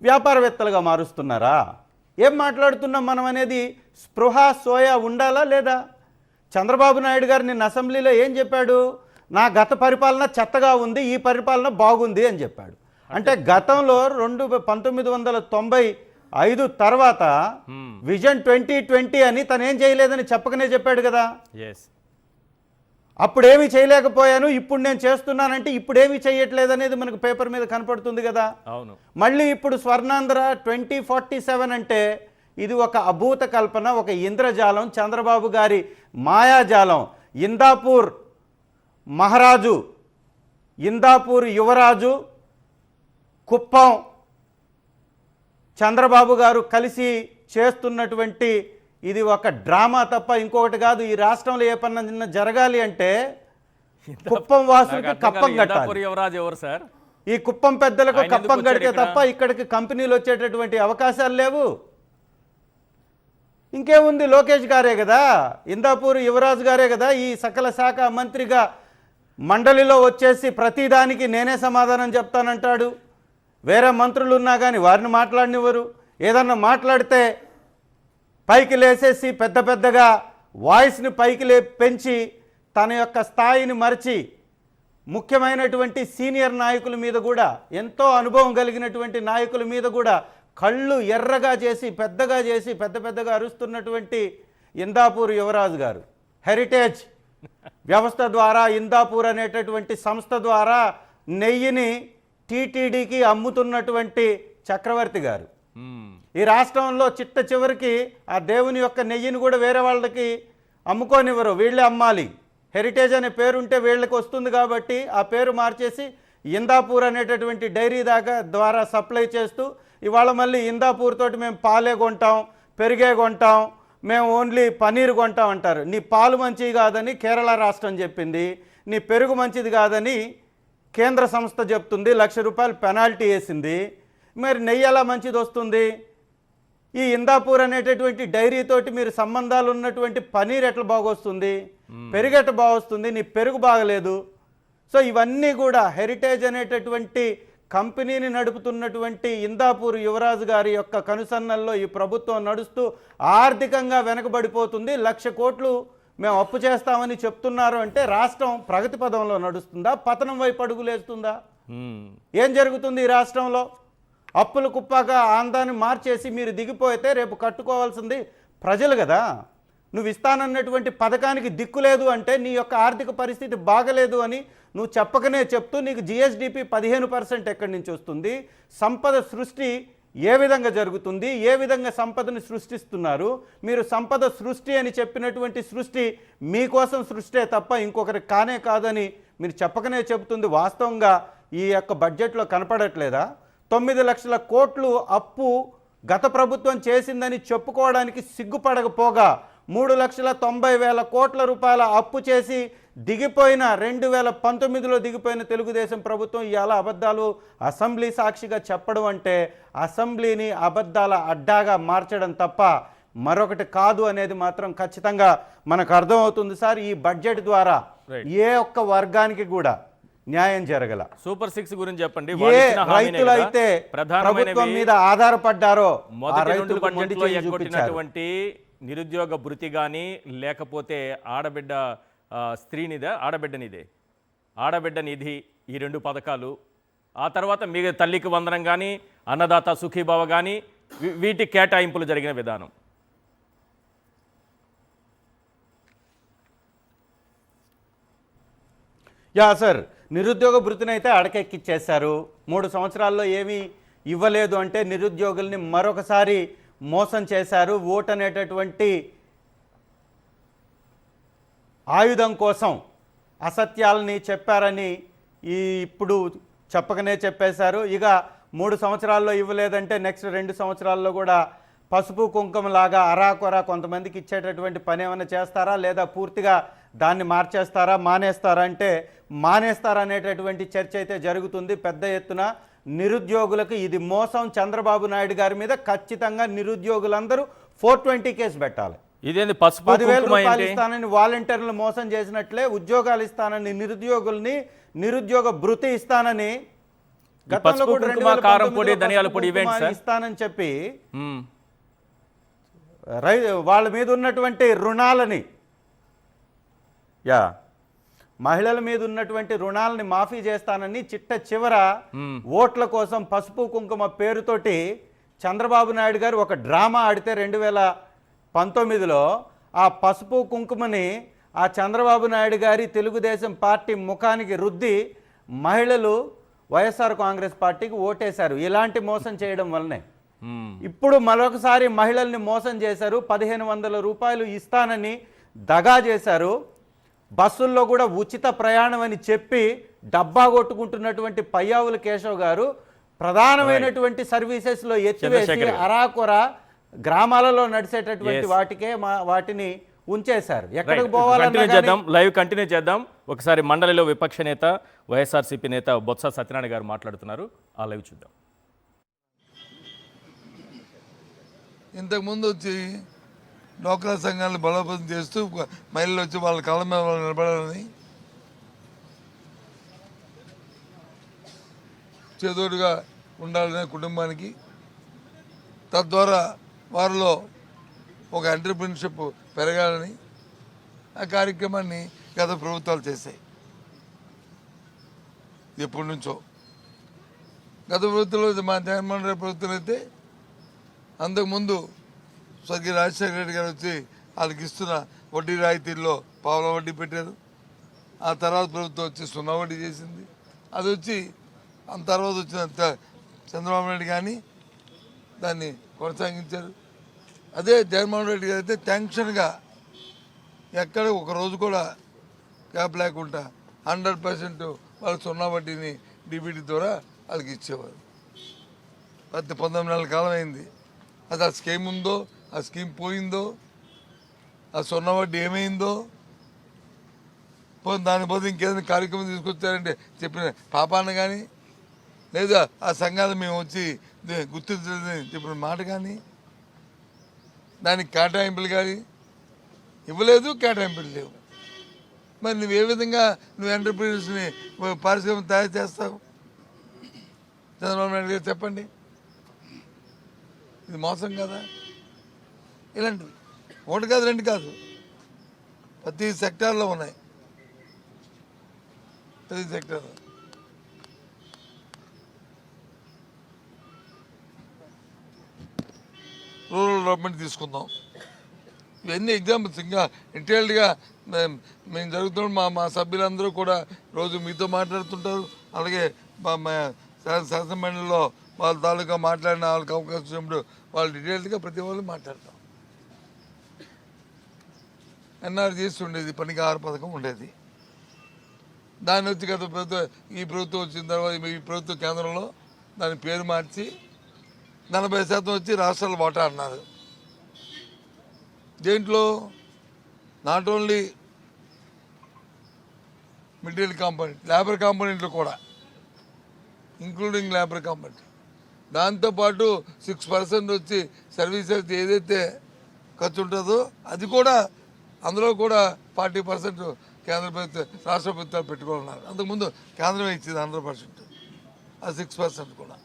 వ్యాపారవేత్తలుగా మారుస్తున్నారా? ఏం మాట్లాడుతున్నాం మనం అనేది స్పృహ, సోయా ఉండాలా లేదా? చంద్రబాబు నాయుడు గారు నిన్న అసెంబ్లీలో ఏం చెప్పాడు? నా గత పరిపాలన చెత్తగా ఉంది, ఈ పరిపాలన బాగుంది అని చెప్పాడు. అంటే గతంలో 1995 తర్వాత విజన్ 2020 అని తను ఏం చేయలేదని చెప్పకనే చెప్పాడు కదా. అప్పుడేమి చేయలేకపోయాను, ఇప్పుడు నేను చేస్తున్నానంటే ఇప్పుడేమి చేయట్లేదనేది మనకు పేపర్ మీద కనపడుతుంది కదా. అవును. మళ్ళీ ఇప్పుడు స్వర్ణాంధ్ర 2047 అంటే ఇది ఒక అభూత కల్పన, ఒక ఇంద్రజాలం, చంద్రబాబు గారి మాయాజాలం. ఇందాపూర్ మహారాజు, ఇందాపూర్ యువరాజు, కుప్పం చంద్రబాబు గారు కలిసి చేస్తున్నటువంటి ఇది ఒక డ్రామా తప్ప ఇంకొకటి కాదు. ఈ రాష్ట్రంలో ఏ పని జరగాలి అంటే కుప్పం వాసులకి కప్పం కట్టాలి. ఎవరు సార్? ఈ కుప్పం పెద్దలకు కప్పం కడితే తప్ప ఇక్కడికి కంపెనీలు వచ్చేటటువంటి అవకాశాలు లేవు. ఇంకేముంది, లోకేష్ గారే కదా, ఇందాపూర్ యువరాజు గారే కదా ఈ సకల శాఖ మంత్రిగా మండలిలో వచ్చేసి ప్రతిదానికి నేనే సమాధానం చెప్తానంటాడు. వేరే మంత్రులు ఉన్నా కానీ వారిని మాట్లాడనివ్వరు. ఏదన్నా మాట్లాడితే పైకి లేసేసి పెద్ద పెద్దగా వాయిస్ని పైకి పెంచి తన యొక్క స్థాయిని మరిచి ముఖ్యమైనటువంటి సీనియర్ నాయకుల మీద కూడా, ఎంతో అనుభవం కలిగినటువంటి నాయకుల మీద కూడా కళ్ళు ఎర్రగా చేసి పెద్ద పెద్దగా అరుస్తున్నటువంటి ఇందాపూర్ యువరాజు గారు హెరిటేజ్ వ్యవస్థ ద్వారా, ఇందాపూర్ అనేటటువంటి సంస్థ ద్వారా నెయ్యిని టీటీడీకి అమ్ముతున్నటువంటి చక్రవర్తి గారు. ఈ రాష్ట్రంలో చిట్ట చివరికి ఆ దేవుని యొక్క నెయ్యిని కూడా వేరే వాళ్ళకి అమ్ముకోనివ్వరు, వీళ్ళే అమ్మాలి. హెరిటేజ్ అనే పేరు ఉంటే వీళ్ళకి వస్తుంది కాబట్టి ఆ పేరు మార్చేసి ఇందాపూర్ అనేటటువంటి డైరీ ద్వారా సప్లై చేస్తూ ఇవాళ మళ్ళీ ఇందాపూర్ తోటి మేము పాలే కొంటాం, పెరిగే కొంటాం, మేము ఓన్లీ పన్నీర్ కొంటాం అంటారు. నీ పాలు మంచిది కాదని కేరళ రాష్ట్రం చెప్పింది, నీ పెరుగు మంచిది కాదని కేంద్ర సంస్థ చెప్తుంది, ₹1,00,000 పెనాల్టీ వేసింది. మరి నెయ్యి ఎలా మంచిది వస్తుంది? ఈ ఇందాపూర్ అనేటటువంటి డైరీ తోటి మీరు సంబంధాలు ఉన్నటువంటి పనీర్ ఎట్లా బాగొస్తుంది, పెరుగు ఎట్లా బాగొస్తుంది? నీ పెరుగు బాగలేదు. సో ఇవన్నీ కూడా హెరిటేజ్ అనేటటువంటి కంపెనీని నడుపుతున్నటువంటి ఇందాపూర్ యువరాజు గారి యొక్క కనుసన్నల్లో ఈ ప్రభుత్వం నడుస్తూ ఆర్థికంగా వెనకబడిపోతుంది. 1,00,000 కోట్లు మేము అప్పు చేస్తామని చెప్తున్నారు అంటే రాష్ట్రం ప్రగతి పదంలో నడుస్తుందా, పతనం వైపు అడుగులేస్తుందా? ఏం జరుగుతుంది ఈ రాష్ట్రంలో? అప్పుల కుప్పగా ఆందాన్ని మార్చేసి మీరు దిగిపోతే రేపు కట్టుకోవాల్సింది ప్రజలు కదా. నువ్వు ఇస్తానన్నటువంటి పథకానికి దిక్కు లేదు అంటే నీ యొక్క ఆర్థిక పరిస్థితి బాగలేదు అని నువ్వు చెప్పకనే చెప్తూ నీకు జిఎస్డిపి 15% ఎక్కడి నుంచి వస్తుంది, సంపద సృష్టి ఏ విధంగా జరుగుతుంది, ఏ విధంగా సంపదను సృష్టిస్తున్నారు. మీరు సంపద సృష్టి అని చెప్పినటువంటి సృష్టి మీకోసం సృష్టే తప్ప ఇంకొకరికి కానే కాదని మీరు చెప్పకనే చెబుతుంది. వాస్తవంగా ఈ యొక్క బడ్జెట్లో కనపడట్లేదా? 9 లక్షల కోట్లు అప్పు గత ప్రభుత్వం చేసిందని చెప్పుకోవడానికి సిగ్గుపడకపోగా 3,90,000 కోట్ల రూపాయల అప్పు చేసి దిగిపోయిన 2019లో దిగిపోయిన తెలుగుదేశం ప్రభుత్వం ఇవాళ అబద్ధాలు అసెంబ్లీ సాక్షిగా చెప్పడం అంటే అసెంబ్లీని అబద్ధాల అడ్డాగా మార్చడం తప్ప మరొకటి కాదు అనేది మాత్రం ఖచ్చితంగా మనకు అర్థమవుతుంది సార్. ఈ బడ్జెట్ ద్వారా ఏ ఒక్క వర్గానికి కూడా న్యాయం జరగల. సూపర్ 6 గురించి చెప్పండి. ఏ రైతులైతే ప్రభుత్వం మీద ఆధారపడ్డారో ఆ రైతులకు బడ్జెట్లో ఎగ్గొట్టినటువంటి నిరుద్యోగ భృతి కానీ లేకపోతే ఆడబిడ్డ స్త్రీనిదే ఆడబిడ్డ నిధి, ఈ 2 పథకాలు, ఆ తర్వాత మీ తల్లికి వందనం కానీ అన్నదాత సుఖీభావ కానీ వీటి కేటాయింపులు జరిగిన విధానం. సార్, నిరుద్యోగ భృతిని అయితే అడకెక్కిచ్చేశారు. 3 సంవత్సరాల్లో ఏమీ ఇవ్వలేదు అంటే నిరుద్యోగుల్ని మరొకసారి మోసం చేశారు. ఓటు అనేటటువంటి ఆయుధం కోసం అసత్యాలని చెప్పారని ఇప్పుడు చెప్పకనే చెప్పేశారు. ఇక 3 సంవత్సరాల్లో ఇవ్వలేదంటే నెక్స్ట్ 2 సంవత్సరాల్లో కూడా పసుపు కుంకుమలాగా అరాకొరా కొంతమందికి ఇచ్చేటటువంటి పని ఏమైనా చేస్తారా, లేదా పూర్తిగా దాన్ని మార్చేస్తారా, మానేస్తారా అంటే మానేస్తారా అనేటటువంటి చర్చ అయితే జరుగుతుంది పెద్ద ఎత్తున. నిరుద్యోగులకు ఇది మోసం. చంద్రబాబు నాయుడు గారి మీద ఖచ్చితంగా నిరుద్యోగులందరూ 420 కేసు పెట్టాలి. ఇదేంది పసుపు 10,000 రూపాయలు ఇస్తానని వాలంటీర్లు మోసం చేసినట్లే ఉద్యోగాలు ఇస్తానని నిరుద్యోగుల్ని నిరుద్యోగ భృతి ఇస్తానని గతంలో కూడా 2019 ఇస్తానని చెప్పి వాళ్ళ మీద ఉన్నటువంటి రుణాలని మహిళల మీద ఉన్నటువంటి రుణాలని మాఫీ చేస్తానని చిట్ట చివర ఓట్ల కోసం పసుపు కుంకుమ పేరుతోటి చంద్రబాబు నాయుడు గారు ఒక డ్రామా ఆడితే 2019లో ఆ పసుపు కుంకుమని ఆ చంద్రబాబు నాయుడు గారి తెలుగుదేశం పార్టీ ముఖానికి రుద్ది మహిళలు వైఎస్ఆర్ కాంగ్రెస్ పార్టీకి ఓటేశారు. ఇలాంటి మోసం చేయడం వల్లనే ఇప్పుడు మరొకసారి మహిళల్ని మోసం చేశారు. 1,500 రూపాయలు ఇస్తానని దగా చేశారు. బస్సుల్లో కూడా ఉచిత ప్రయాణం అని చెప్పి డబ్బా కొట్టుకుంటున్నటువంటి పయ్యావుల కేశవ్ గారు ప్రధానమైనటువంటి సర్వీసెస్లో ఎత్తివేసి అరాకొర గ్రామాలలో నడిచేటటువంటి వాటిని ఉంచేశారు. ఎక్కడికి పోవాలన్నా లైవ్ కంటిన్యూ చేద్దాం. ఒకసారి మండలిలో విపక్ష నేత వైఎస్ఆర్సీపీ నేత బొత్స సత్యనారాయణ గారు మాట్లాడుతున్నారు. ఆ లైవ్ చూద్దాం. ఇంతకుముందు వచ్చి డోక్రా సంఘాలను బలోపేతం చేస్తూ మహిళలు వచ్చి వాళ్ళ కాళ్ళ మీద వాళ్ళు నిలబడాలని చేదోడుగా ఉండాలనే కుటుంబానికి, తద్వారా వారిలో ఒక ఎంటర్‌ప్రెన్యూర్‌షిప్ పెరగాలని ఆ కార్యక్రమాన్ని గత ప్రభుత్వాలు చేశాయి. ఎప్పటి నుంచో గత ప్రభుత్వంలో మా జగన్మోహన్ రెడ్డి ప్రభుత్వం అయితే అంతకుముందు స్వర్గీయ రాజశేఖర రెడ్డి గారు వచ్చి వాళ్ళకి ఇస్తున్న వడ్డీ రాయితీల్లో పావుల వడ్డీ పెట్టారు. ఆ తర్వాత ప్రభుత్వం వచ్చి 0 వడ్డీ చేసింది. అది వచ్చి ఆ తర్వాత వచ్చిన చంద్రబాబు నాయుడు కానీ దాన్ని కొనసాగించారు. అదే జగన్మోహన్ రెడ్డి గారు అయితే టెన్షన్గా ఎక్కడ ఒకరోజు కూడా గ్యాప్ లేకుండా 100% వాళ్ళు 0 వడ్డీని డిబిటీ ద్వారా వాళ్ళకి ఇచ్చేవారు. 19 నెలల కాలం అయింది. అది ఆ స్కీమ్ ఉందో, ఆ స్కీమ్ పోయిందో, ఆ 0 వడ్డీ ఏమైందో, దాని పోతే ఇంకేదైనా కార్యక్రమం తీసుకొచ్చారంటే చెప్పిన పాపాన్ని కానీ, లేదా ఆ సంఘాలు మేము వచ్చి గుర్తించలేదని చెప్పిన మాట కానీ, దానికి కేటాయింపులు కానీ ఇవ్వలేదు, కేటాయింపులు లేవు. మరి నువ్వు ఏ విధంగా నువ్వు ఎంటర్‌ప్రెన్యూర్స్ని పారిశ్రామిక తయారు చేస్తావు? చంద్రబాబు నాయుడు గారు చెప్పండి. ఇది మోసం కదా? ఇలాంటివి 1 కాదు 2 కాదు, ప్రతి సెక్టార్లో ఉన్నాయి. ప్రతి సెక్టార్లో రూరల్ డెవలప్మెంట్ తీసుకుందాం. ఇవన్నీ ఎగ్జాంపుల్స్. ఇంకా డీటెయిల్డ్గా మేము జరుగుతున్న మా సభ్యులందరూ కూడా రోజు మీతో మాట్లాడుతుంటారు. అలాగే మా శాసనమండలిలో వాళ్ళ తాలూకా మాట్లాడిన వాళ్ళకి అవకాశం వచ్చినప్పుడు వాళ్ళు డీటెయిల్డ్గా ప్రతి వాళ్ళు మాట్లాడతాం. ఎన్ఆర్జీఎస్ ఉండేది, పనికి 6 పథకం ఉండేది. దాన్ని వచ్చి గత ప్రభుత్వం, ఈ ప్రభుత్వం వచ్చిన తర్వాత ఈ ప్రభుత్వ కేంద్రంలో దాని పేరు మార్చి 40% వచ్చి రాష్ట్రాల వాటా అన్నారు. దేంట్లో not only material component, labour కాంపోనెంట్లు కూడా, ఇంక్లూడింగ్ లేబర్ కాంపోనెంట్. దాంతోపాటు 6% వచ్చి సర్వీసెస్ ఏదైతే ఖర్చు ఉంటుందో అది కూడా, అందులో కూడా 40% కేంద్ర ప్రభుత్వం రాష్ట్ర ప్రభుత్వాలు పెట్టుకోవాలన్నారు. అంతకుముందు కేంద్రమే ఇచ్చింది 100%, ఆ 6% కూడా.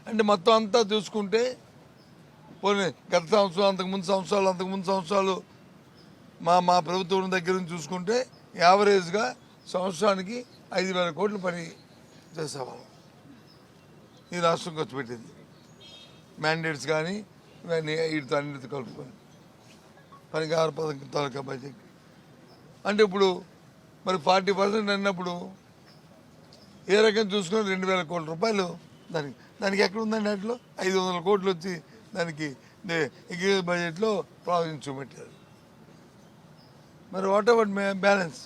అంటే మొత్తం అంతా చూసుకుంటే పోనీ గత సంవత్సరం, అంతకుముందు సంవత్సరాలు మా ప్రభుత్వం దగ్గర నుంచి చూసుకుంటే యావరేజ్గా సంవత్సరానికి 5,000 కోట్లు పని చేసేవాళ్ళం. ఈ రాష్ట్రం ఖర్చు పెట్టింది మ్యాండేట్స్ కానీ ఇవన్నీ వీటితో అన్నిటితో కలుపుకొని పనికి 6 పథకం తాలూకా బడ్జెట్. అంటే ఇప్పుడు మరి 40% అన్నప్పుడు ఏ రకంగా చూసుకుని 2,000 కోట్ల రూపాయలు దానికి ఎక్కడ ఉందండి? వాటిలో 500 కోట్లు వచ్చి దానికి బడ్జెట్లో ప్రావిజన్ చూపెట్టారు. మరి వాట్ ఎవర్ బ్యాలెన్స్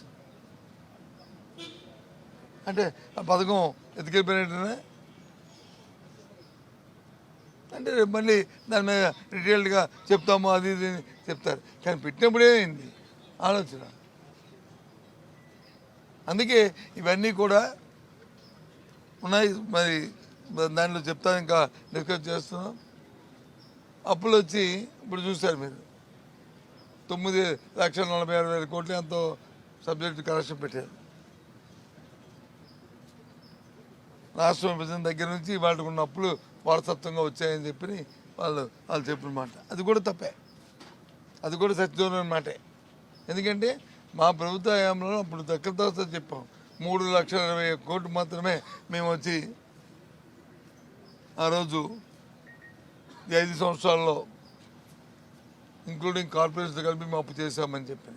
అంటే ఆ పథకం ఎత్తుకెళ్ళిపోయినట్టునే. అంటే రేపు మళ్ళీ దాని మీద డీటెయిల్డ్గా చెప్తాము, అది ఇది చెప్తారు. కానీ పెట్టినప్పుడే అయింది ఆలోచన. అందుకే ఇవన్నీ కూడా ఉన్నాయి. మరి దాంట్లో చెప్తా, ఇంకా డిస్కస్ చేస్తున్నాం. అప్పులు వచ్చి ఇప్పుడు చూశారు మీరు, 9,46,000 కోట్లు ఎంతో సబ్జెక్టు కరెక్షన్ పెట్టారు. రాష్ట్ర విభజన దగ్గర నుంచి వాళ్ళకు ఉన్న అప్పులు వారసత్వంగా వచ్చాయని చెప్పి వాళ్ళు చెప్పిన మాట. అది కూడా తప్పే, అది కూడా సత్యం మాటే. ఎందుకంటే మా ప్రభుత్వ హయాంలో అప్పుడు దగ్గరతో చెప్పాం 3,20,000 కోట్లు మాత్రమే మేము వచ్చి ఆ రోజు ఈ 5 సంవత్సరాల్లో ఇంక్లూడింగ్ కార్పొరేషన్ కలిపి మేము అప్పు చేశామని చెప్పి.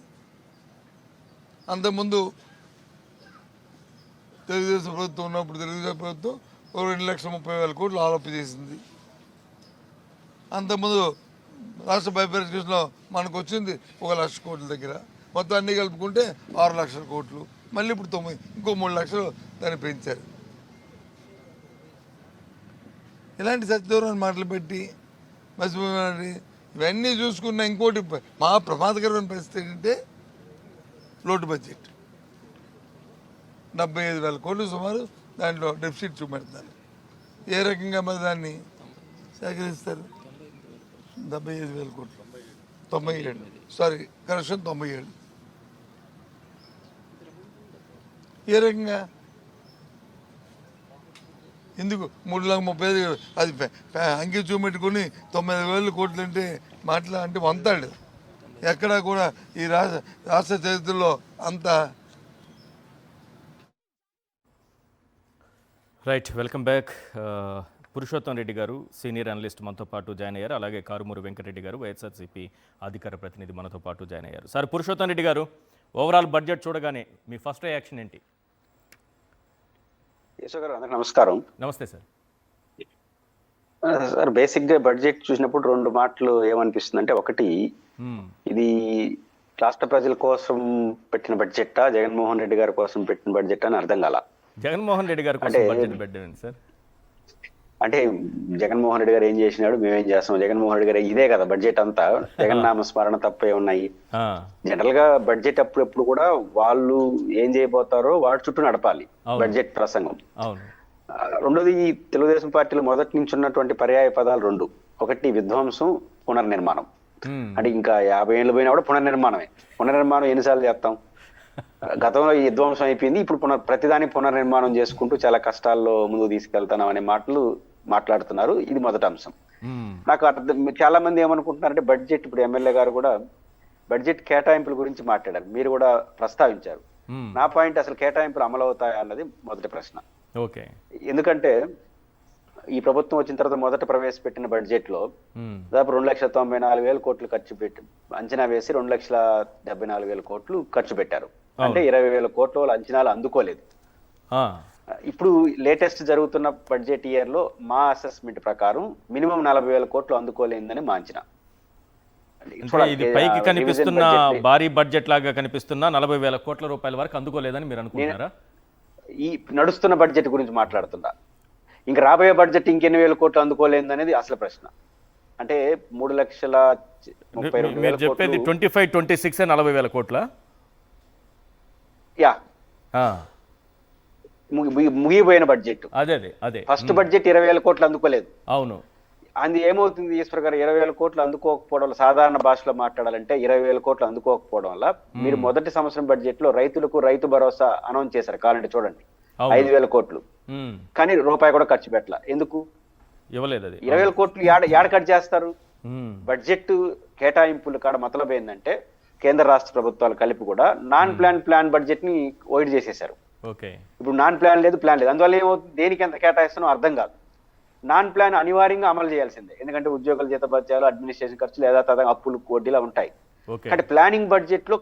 అంతకుముందు తెలుగుదేశం ప్రభుత్వం ఉన్నప్పుడు తెలుగుదేశం ప్రభుత్వం 2,30,000 కోట్లు ఆలోపు చేసింది. అంతకుముందు రాష్ట్ర బైఫర్కేషన్లో మనకు వచ్చింది 1,00,000 కోట్ల దగ్గర. మొత్తం అన్నీ కలుపుకుంటే 6,00,000 కోట్లు. మళ్ళీ ఇప్పుడు 9, ఇంకో 3 లక్షలు దాన్ని పెంచారు. ఇలాంటి సత్యదూరాన్ని మాటలు పెట్టి మర్చిపోయినది ఇవన్నీ చూసుకున్న ఇంకోటి మా ప్రమాదకరమైన పరిస్థితి ఏంటంటే లోటు బడ్జెట్ 75,000 కోట్లు సుమారు దాంట్లో డెఫిసిట్ చూపెడతారు. ఏ రకంగా మరి దాన్ని సేకరిస్తారు? 75,000 కోట్లు, 97, సారీ కరెక్షన్ 97. ఏ రకంగా? ఎందుకు 3,35,000 అది అంకి చూపెట్టుకుని 9,000 కోట్లు అంటే మాటలు అంటే వంతాడు. ఎక్కడా కూడా ఈ రాష్ట్ర చరిత్రలో అంత. Right, welcome back. Purushottam Reddy గారు సీనియర్ అనలిస్ట్ మనతో పాటు జాయిన్ అయ్యారు. అలాగే కారుమూరి వెంకటరెడ్డి గారు వైఎస్ఆర్సీపీ అధికార ప్రతినిధి మనతో పాటు జాయిన్ అయ్యారు. సార్, పురుషోత్తం రెడ్డి గారు, ఓవరాల్ బడ్జెట్ చూడగానే మీ ఫస్ట్ రియాక్షన్ ఏంటి? యశోక్ గారు, అందరికీ నమస్కారం. నమస్తే సార్. సార్, బేసిక్గా బడ్జెట్ చూసినప్పుడు 2 మాటలు ఏమనిపిస్తుంది అంటే, ఒకటి ఇది రాష్ట్ర ప్రజల కోసం పెట్టిన బడ్జెట్టా, జగన్మోహన్ రెడ్డి గారి కోసం పెట్టిన బడ్జెట్ అని అర్థం కాల. జగన్మోహన్ రెడ్డి గారి కోసం బడ్జెట్ పెట్టండి సార్. అంటే జగన్మోహన్ రెడ్డి గారు ఏం చేసినాడు, మేమేం చేస్తాం, జగన్మోహన్ రెడ్డి గారు ఇదే కదా బడ్జెట్ అంతా, జగన్నామ స్మరణ తప్పే ఉన్నాయి. జనరల్ గా బడ్జెట్ అప్పుడెప్పుడు కూడా వాళ్ళు ఏం చేయబోతారో వాటి చుట్టూ నడపాలి బడ్జెట్ ప్రసంగం. రెండోది, తెలుగుదేశం పార్టీలో మొదటి నుంచి ఉన్నటువంటి పర్యాయ పదాలు 2. ఒకటి విధ్వంసం, పునర్నిర్మాణం. అంటే ఇంకా 50 ఏళ్ళు పోయినా కూడా పునర్నిర్మాణమే. పునర్నిర్మాణం ఎన్నిసార్లు చేస్తాం? గతంలో ఈ విధ్వంసం అయిపోయింది, ఇప్పుడు ప్రతిదాన్ని పునర్నిర్మాణం చేసుకుంటూ చాలా కష్టాల్లో ముందుకు తీసుకెళ్తున్నాం అనే మాటలు మాట్లాడుతున్నారు. ఇది మొదటి అంశం. నాకు చాలా మంది ఏమనుకుంటున్నారంటే, బడ్జెట్, ఇప్పుడు ఎమ్మెల్యే గారు కూడా బడ్జెట్ కేటాయింపుల గురించి మాట్లాడారు, మీరు కూడా ప్రస్తావించారు. నా పాయింట్, అసలు కేటాయింపులు అమలు అవుతాయా అన్నది మొదటి ప్రశ్న. ఓకే. ఎందుకంటే ఈ ప్రభుత్వం వచ్చిన తర్వాత మొదట ప్రవేశపెట్టిన బడ్జెట్ లో దాదాపు 2,94,000 కోట్లు ఖర్చు పెట్టి అంచనా వేసి 2,74,000 కోట్లు ఖర్చు పెట్టారు. అంటే 20,000 కోట్ల వాళ్ళ అంచనాలు అందుకోలేదు. ఆ, ఇప్పుడు లేటెస్ట్ జరుగుతున్న బడ్జెట్ ఇయర్ లో మా అసెస్మెంట్ ప్రకారం మినిమం 40,000 కోట్లు అందుకోలేదని మా అంచనా. అంటే ఇది పైకి కనిపిస్తున్న భారీ బడ్జెట్ లాగా కనిపిస్తున్న 40,000 కోట్ల రూపాయల వరకు అందుకోలేదని మీరు అనుకుంటున్నారా? ఈ నడుస్తున్న బడ్జెట్ గురించి మాట్లాడుతున్నా. ఇంకా రాబోయే బడ్జెట్ ఇంకెన్ని వేల కోట్లు అందుకోలేదు అనేది అసలు ప్రశ్న. అంటే 3,32,000 మీరు చెప్పేది 25-26 40,000 కోట్ల? యా, ఆ, ముగిపోయిన బడ్జెట్. అదే అదే అదే ఫస్ట్ బడ్జెట్ 20,000 కోట్లు అందుకోలేదు. అవును. అది ఏమవుతుంది ఈశ్వర్ గారు, 20,000 కోట్లు అందుకోకపోవడం వల్ల, సాధారణ భాషలో మాట్లాడాలంటే 20,000 కోట్లు అందుకోకపోవడం వల్ల మీరు మొదటి సంవత్సరం బడ్జెట్ లో రైతులకు రైతు భరోసా అనౌన్స్ చేశారు. కావాలంటే చూడండి, 5,000 కోట్లు. కానీ రూపాయి కూడా ఖర్చు పెట్టాల. ఎందుకు ఇవ్వలేదు? అది 20,000 కోట్లు యాడ కట్ చేస్తారు? బడ్జెట్ కేటాయింపులు కాడ మతలబ్ ఏంటంటే కేంద్ర రాష్ట్ర ప్రభుత్వాలు కలిపి కూడా నాన్ ప్లాన్ బడ్జెట్ ని వైడ్ చేసేశారు. ఓకే. ఇప్పుడు నాన్ ప్లాన్ లేదు, ప్లాన్ లేదు. అందువల్ల ఏమవుతుంది, దేనికి ఎంత కేటాయిస్తానో అర్థం కాదు. నాన్ ప్లాన్ అనివార్యంగా అమలు చేయాల్సిందే, ఎందుకంటే ఉద్యోగుల జీతభత్యాలు, అడ్మినిస్ట్రేషన్ ఖర్చులు, యథాతథంగా అప్పులు, వడ్డీలా ఉంటాయి. అంటే ప్లానింగ్ బడ్జెట్ లో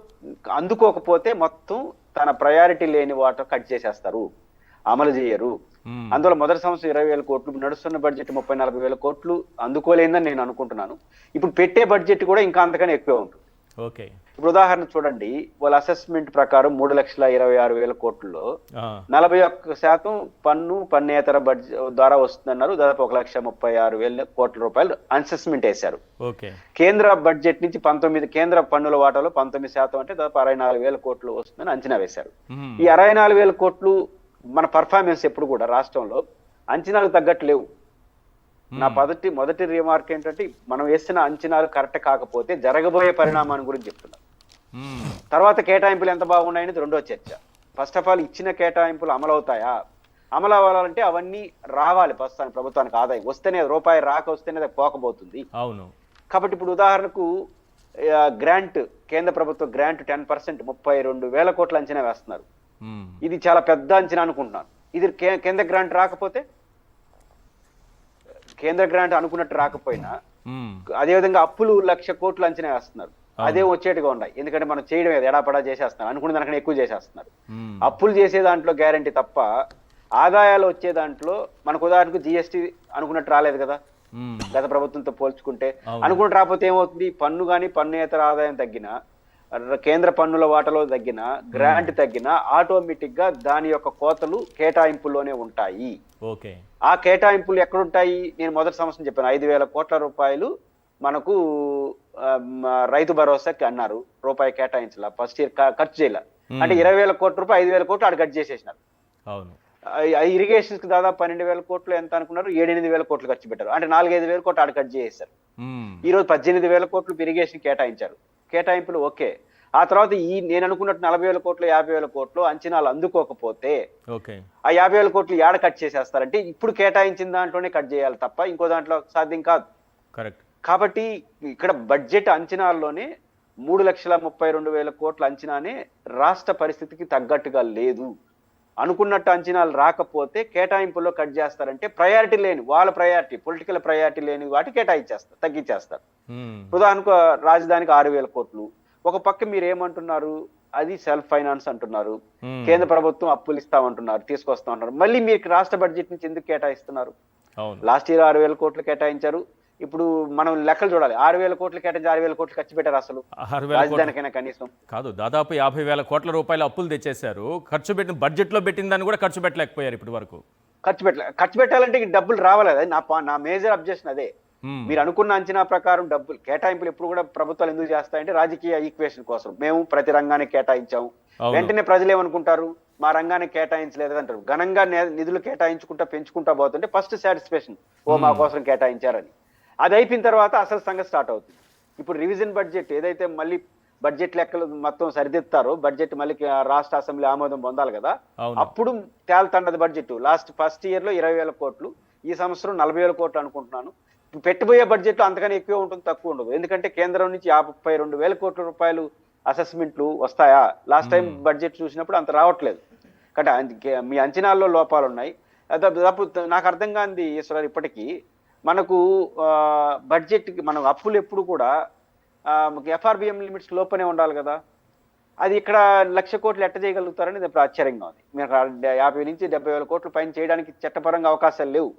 అందుకోకపోతే మొత్తం తన ప్రయారిటీ లేని వాటర్ కట్ చేసేస్తారు, అమలు చేయరు. అందువల్ల మొదటి సంవత్సరం 20,000 కోట్లు, నడుస్తున్న బడ్జెట్ 30,000-40,000 కోట్లు అందుకోలేదని నేను అనుకుంటున్నాను. ఇప్పుడు పెట్టే బడ్జెట్ కూడా ఇంకా అంతకన్నా ఎక్కువ ఉంటుంది. ఓకే. ఇప్పుడు ఉదాహరణ చూడండి, వాళ్ళ అసెస్మెంట్ ప్రకారం 3,26,000 కోట్లలో 41% పన్నేతర బడ్జెట్ ద్వారా వస్తుందన్నారు. దాదాపు 1,36,000 కోట్ల రూపాయలు అసెస్మెంట్ వేశారు. కేంద్ర బడ్జెట్ నుంచి 19 కేంద్ర పన్నుల వాటాలో 19% అంటే దాదాపు 64,000 కోట్లు వస్తుందని అంచనా వేశారు. ఈ 64,000 కోట్లు మన పర్ఫార్మెన్స్ ఎప్పుడు కూడా రాష్ట్రంలో అంచనాలకు తగ్గట్టు లేవు. నా మొదటి రిమార్క్ ఏంటంటే, మనం వేసిన అంచనాలు కరెక్ట్ కాకపోతే జరగబోయే పరిణామాన్ని గురించి చెప్తున్నారు. తర్వాత కేటాయింపులు ఎంత బాగున్నాయనేది రెండో చర్చ. ఫస్ట్ ఆఫ్ ఆల్ ఇచ్చిన కేటాయింపులు అమలు అవుతాయా? అమలు అవ్వాలంటే అవన్నీ రావాలి ప్రస్తుతానికి ప్రభుత్వానికి ఆదాయం వస్తేనే, రూపాయి రాక వస్తేనే అది పోకపోతుంది. అవును. కాబట్టి ఇప్పుడు ఉదాహరణకు గ్రాంట్, కేంద్ర ప్రభుత్వ గ్రాంట్ 10% 32,000 కోట్ల అంచనా వేస్తున్నారు. ఇది చాలా పెద్ద అంచనా అనుకుంటున్నాను. ఇది కేంద్ర గ్రాంట్ రాకపోతే, కేంద్ర గ్రాంట్ అనుకున్నట్టు రాకపోయినా, అదేవిధంగా అప్పులు 1,00,000 కోట్లు అంచనా వేస్తున్నారు. అదే వచ్చేట్టుగా ఉన్నాయి. ఎందుకంటే మనం చేయడం ఎడాపడా చేసేస్తున్నారు, అనుకున్న దానికన్నా ఎక్కువ చేసేస్తున్నారు. అప్పులు చేసే దాంట్లో గ్యారంటీ తప్ప ఆదాయాలు వచ్చే దాంట్లో మనకు ఉదాహరణకు జిఎస్టీ అనుకున్నట్టు రాలేదు కదా గత ప్రభుత్వంతో పోల్చుకుంటే. అనుకున్నట్టు రాకపోతే ఏమవుతుంది, పన్ను కానీ పన్నేతర ఆదాయం తగ్గినా, కేంద్ర పన్నుల వాటలో తగ్గిన, గ్రాంట్ తగ్గిన, ఆటోమేటిక్ గా దాని యొక్క కోతలు కేటాయింపుల్లోనే ఉంటాయి. ఆ కేటాయింపులు ఎక్కడుంటాయి? నేను మొదటి సంవత్సరం చెప్పాను, 5,000 కోట్ల రూపాయలు మనకు రైతు భరోసాకి అన్నారు, రూపాయి కేటాయించాల, ఫస్ట్ ఇయర్ ఖర్చు చేయాల. అంటే 20,000 కోట్ల రూపాయలు 5,000 కోట్లు ఆడ కట్ చేసేసినారు. ఇరిగేషన్స్ కి దాదాపు 12,000 కోట్లు ఎంత అనుకున్నారు, 7-8,000 కోట్లు ఖర్చు పెట్టారు. అంటే 4-5,000 కోట్లు ఆడ కట్ చేసేసారు. ఈ రోజు 18,000 కోట్లు ఇరిగేషన్ కేటాయించారు. కేటాయింపులు ఓకే. ఆ తర్వాత నేను అనుకున్నట్టు 40,000 కోట్లు 50,000 కోట్లు అంచనాలు అందుకోకపోతే ఆ 50,000 కోట్లు యాడ కట్ చేసేస్తారంటే ఇప్పుడు కేటాయించిన దాంట్లోనే కట్ చేయాలి తప్ప ఇంకో దాంట్లో సాధ్యం కాదు. కాబట్టి ఇక్కడ బడ్జెట్ అంచనాల్లోనే 3,32,000 కోట్ల అంచనానే రాష్ట్ర పరిస్థితికి తగ్గట్టుగా లేదు. అనుకున్నట్టు అంచనాలు రాకపోతే కేటాయింపుల్లో కట్ చేస్తారంటే ప్రయారిటీ లేని వాళ్ళ ప్రయారిటీ, పొలిటికల్ ప్రయారిటీ లేని వాటి కేటాయించేస్తారు, తగ్గించేస్తారు. ఉదాహరణకు రాజధానికి 6,000 కోట్లు. ఒక పక్క మీరు ఏమంటున్నారు, అది సెల్ఫ్ ఫైనాన్స్ అంటున్నారు, కేంద్ర ప్రభుత్వం అప్పులు ఇస్తామంటున్నారు, తీసుకొస్తామంటున్నారు. మళ్ళీ మీకు రాష్ట్ర బడ్జెట్ నుంచి ఎందుకు కేటాయిస్తున్నారు? లాస్ట్ ఇయర్ 6,000 కోట్లు కేటాయించారు. ఇప్పుడు మనం లెక్కలు చూడాలి, 6,000 కోట్లు కేటాయించి 6,000 కోట్లు ఖర్చు పెట్టారు. అసలు రాజధానికైనా కనీసం కాదు, దాదాపు 50,000 కోట్ల రూపాయలు అప్పులు తెచ్చేశారు. ఖర్చు పెట్టిన బడ్జెట్ లో పెట్టిన దాన్ని కూడా ఖర్చు పెట్టలేకపోయారు ఇప్పటి వరకు. ఖర్చు పెట్టాలంటే డబ్బులు రావాలి. అది నా మేజర్ అబ్జెక్షన్ అదే. మీరు అనుకున్న అంచనా ప్రకారం డబ్బులు కేటాయింపులు ఎప్పుడు కూడా ప్రభుత్వాలు ఎందుకు చేస్తాయంటే రాజకీయ ఈక్వేషన్ కోసం. మేము ప్రతి రంగానికి కేటాయించాము, వెంటనే ప్రజలు ఏమనుకుంటారు, మా రంగానికి కేటాయించలేదు అంటారు. ఘనంగా నిధులు కేటాయించుకుంటా పెంచుకుంటా పోతుంటే ఫస్ట్ సాటిస్ఫాక్షన్, ఓ మా కోసం కేటాయించారని. అది అయిపోయిన తర్వాత అసలు సంగతి స్టార్ట్ అవుతుంది. ఇప్పుడు రివిజన్ బడ్జెట్ ఏదైతే మళ్ళీ బడ్జెట్ లెక్కలు మొత్తం సరిదిద్దారో, బడ్జెట్ మళ్ళీ రాష్ట్ర అసెంబ్లీ ఆమోదం పొందాలి కదా, అప్పుడు తేలుతండది బడ్జెట్. ఫస్ట్ ఇయర్ లో 20,000 కోట్లు, ఈ సంవత్సరం 40,000 కోట్లు అనుకుంటున్నాను. పెట్టబోయే బడ్జెట్ లో అంతకన్నా ఎక్కువ ఉంటుంది, తక్కువ ఉండదు. ఎందుకంటే కేంద్రం నుంచి 32,000 కోట్ల రూపాయలు అసెస్మెంట్లు వస్తాయా? లాస్ట్ టైం బడ్జెట్ చూసినప్పుడు అంత రావట్లేదు. కాబట్టి మీ అంచనాల్లో లోపాలు ఉన్నాయి. దాదాపు నాకు అర్థం కాంది ఈశ్వర్ ఇప్పటికీ మనకు బడ్జెట్కి మనం అప్పులు ఎప్పుడు కూడా ఎఫ్ఆర్బిఎం లిమిట్స్ లోపనే ఉండాలి కదా. అది ఇక్కడ 1,00,000 కోట్లు ఎట్ట చేయగలుగుతారని ఇప్పుడు ఆశ్చర్యంగా ఉంది. మీరు 50 నుంచి 70,000 కోట్ల పైన చేయడానికి చట్టపరంగా అవకాశాలు లేవు.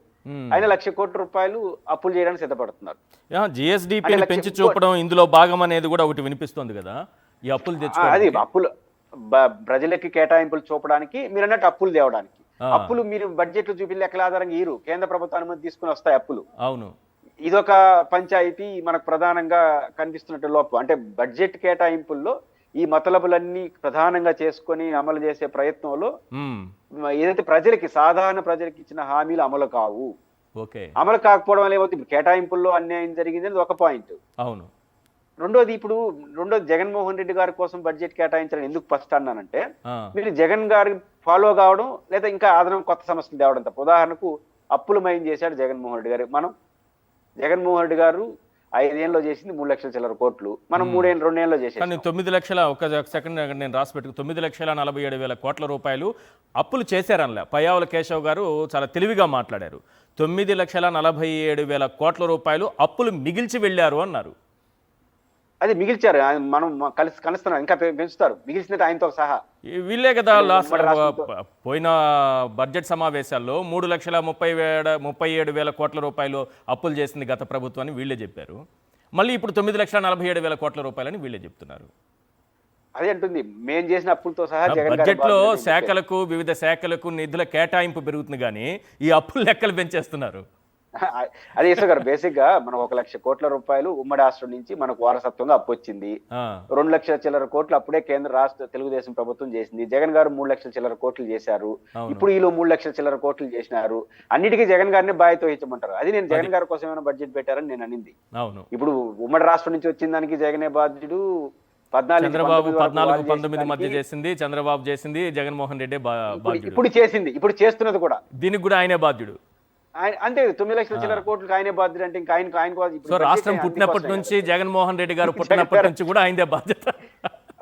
అయినా 1,00,000 కోట్ల రూపాయలు అప్పులు చేయడానికి సిద్ధపడుతున్నారు. జిఎస్డిపిని పెంచి చూపడం ఇందులో భాగం అనేది కూడా ఒకటి వినిపిస్తుంది కదా, ఈ అప్పులు అది తెచ్చుకోవడానికి. అప్పులు ప్రజలకి కేటాయింపులు చూపడానికి, మీరు అన్నట్టు అప్పులు తేవడానికి. అప్పులు మీరు బడ్జెట్ లో చూపిన లెక్కల ఆధారంగా ఈరు కేంద్ర ప్రభుత్వ అనుమతి తీసుకుని వస్తాయి అప్పులు. అవును, ఇదొక పంచాయతీ మనకు ప్రధానంగా కనిపిస్తున్నట్టు లోపం. అంటే బడ్జెట్ కేటాయింపుల్లో ఈ మతలబులన్నీ ప్రధానంగా చేసుకొని అమలు చేసే ప్రయత్నంలో ఏదైతే ప్రజలకి సాధారణ ప్రజలకి ఇచ్చిన హామీలు అమలు కావు. ఓకే, అమలు కాకపోవడం వల్ల ఏమవుతుంది, కేటాయింపుల్లో అన్యాయం జరిగింది అనేది ఒక పాయింట్. అవును. రెండోది జగన్మోహన్ రెడ్డి గారి కోసం బడ్జెట్ కేటాయించడం ఎందుకు ఫస్ట్ అన్నానంటే, మీరు జగన్ గారి ఫాలో కావడం లేదా ఇంకా ఆదరణ కొత్త సమస్యలు తేవడం తప్ప. ఉదాహరణకు అప్పులమయం చేశాడు జగన్మోహన్ రెడ్డి గారు. జగన్మోహన్ రెడ్డి గారు 5 ఏళ్ళలో చేసింది 3 లక్షల చిల్లర కోట్లు, మనం 2 ఏళ్ళలో చేసాం. 9 లక్షల, ఒక సెకండ్ నేను రాసి పెట్టుకు, 9,47,000 కోట్ల రూపాయలు అప్పులు చేశారనలే. పయ్యావుల కేశవ్ గారు చాలా తెలివిగా మాట్లాడారు. 9,47,000 కోట్ల రూపాయలు అప్పులు మిగిల్చి వెళ్ళారు అన్నారు. అది మిగిల్చారు, మనం కలుస్తున్నాం, ఇంకా పెంచుతారు మిగిల్చినట్టు ఆయనతో సహా. వీళ్ళే కదా పోయిన బడ్జెట్ సమావేశాల్లో 3,37,000 కోట్ల రూపాయలు అప్పులు చేసింది గత ప్రభుత్వం అని వీళ్ళే చెప్పారు. మళ్ళీ ఇప్పుడు 9,47,000 కోట్ల రూపాయలని వీళ్ళే చెప్తున్నారు. అదే అంటుంది, మేము చేసిన అప్పులతో సహా బడ్జెట్ లో శాఖలకు, వివిధ శాఖలకు నిధుల కేటాయింపు పెరుగుతుంది కానీ ఈ అప్పులు లెక్కలు పెంచేస్తున్నారు. అదే ఈశ్వర్ గారు, బేసిక్ గా మనం 1,00,000 కోట్ల రూపాయలు ఉమ్మడి రాష్ట్రం నుంచి మనకు వారసత్వంగా అప్పు వచ్చింది. 2 లక్షల చిల్లర కోట్లు అప్పుడే కేంద్ర రాష్ట్ర తెలుగుదేశం ప్రభుత్వం చేసింది. జగన్ గారు 3 లక్షల చిల్లర కోట్లు చేశారు. ఇప్పుడు వీళ్ళు 3 లక్షల చిల్లర కోట్లు చేసినారు. అన్నిటికీ జగన్ గారిని బాధ్యత వహించమంటారు. అది నేను జగన్ గారి కోసం ఏమైనా బడ్జెట్ పెట్టారని నేను అనింది. ఇప్పుడు ఉమ్మడి రాష్ట్రం నుంచి వచ్చిన దానికి జగనే బాధ్యుడు. చంద్రబాబు 14-19 మధ్య చేసింది, చంద్రబాబు చేసింది, జగన్మోహన్ రెడ్డి ఇప్పుడు చేస్తున్నది కూడా దీనికి కూడా ఆయనే బాధ్యుడు. అంతే, 9 లక్షల చిల్లర కోట్లకి ఆయనే బాధ్యుడు. అంటే ఇంకా ఆయన రాష్ట్రం పుట్టినప్పటి నుంచి, జగన్మోహన్ రెడ్డి గారు పుట్టినప్పటి నుంచి కూడా ఆయనే బాధ్యత.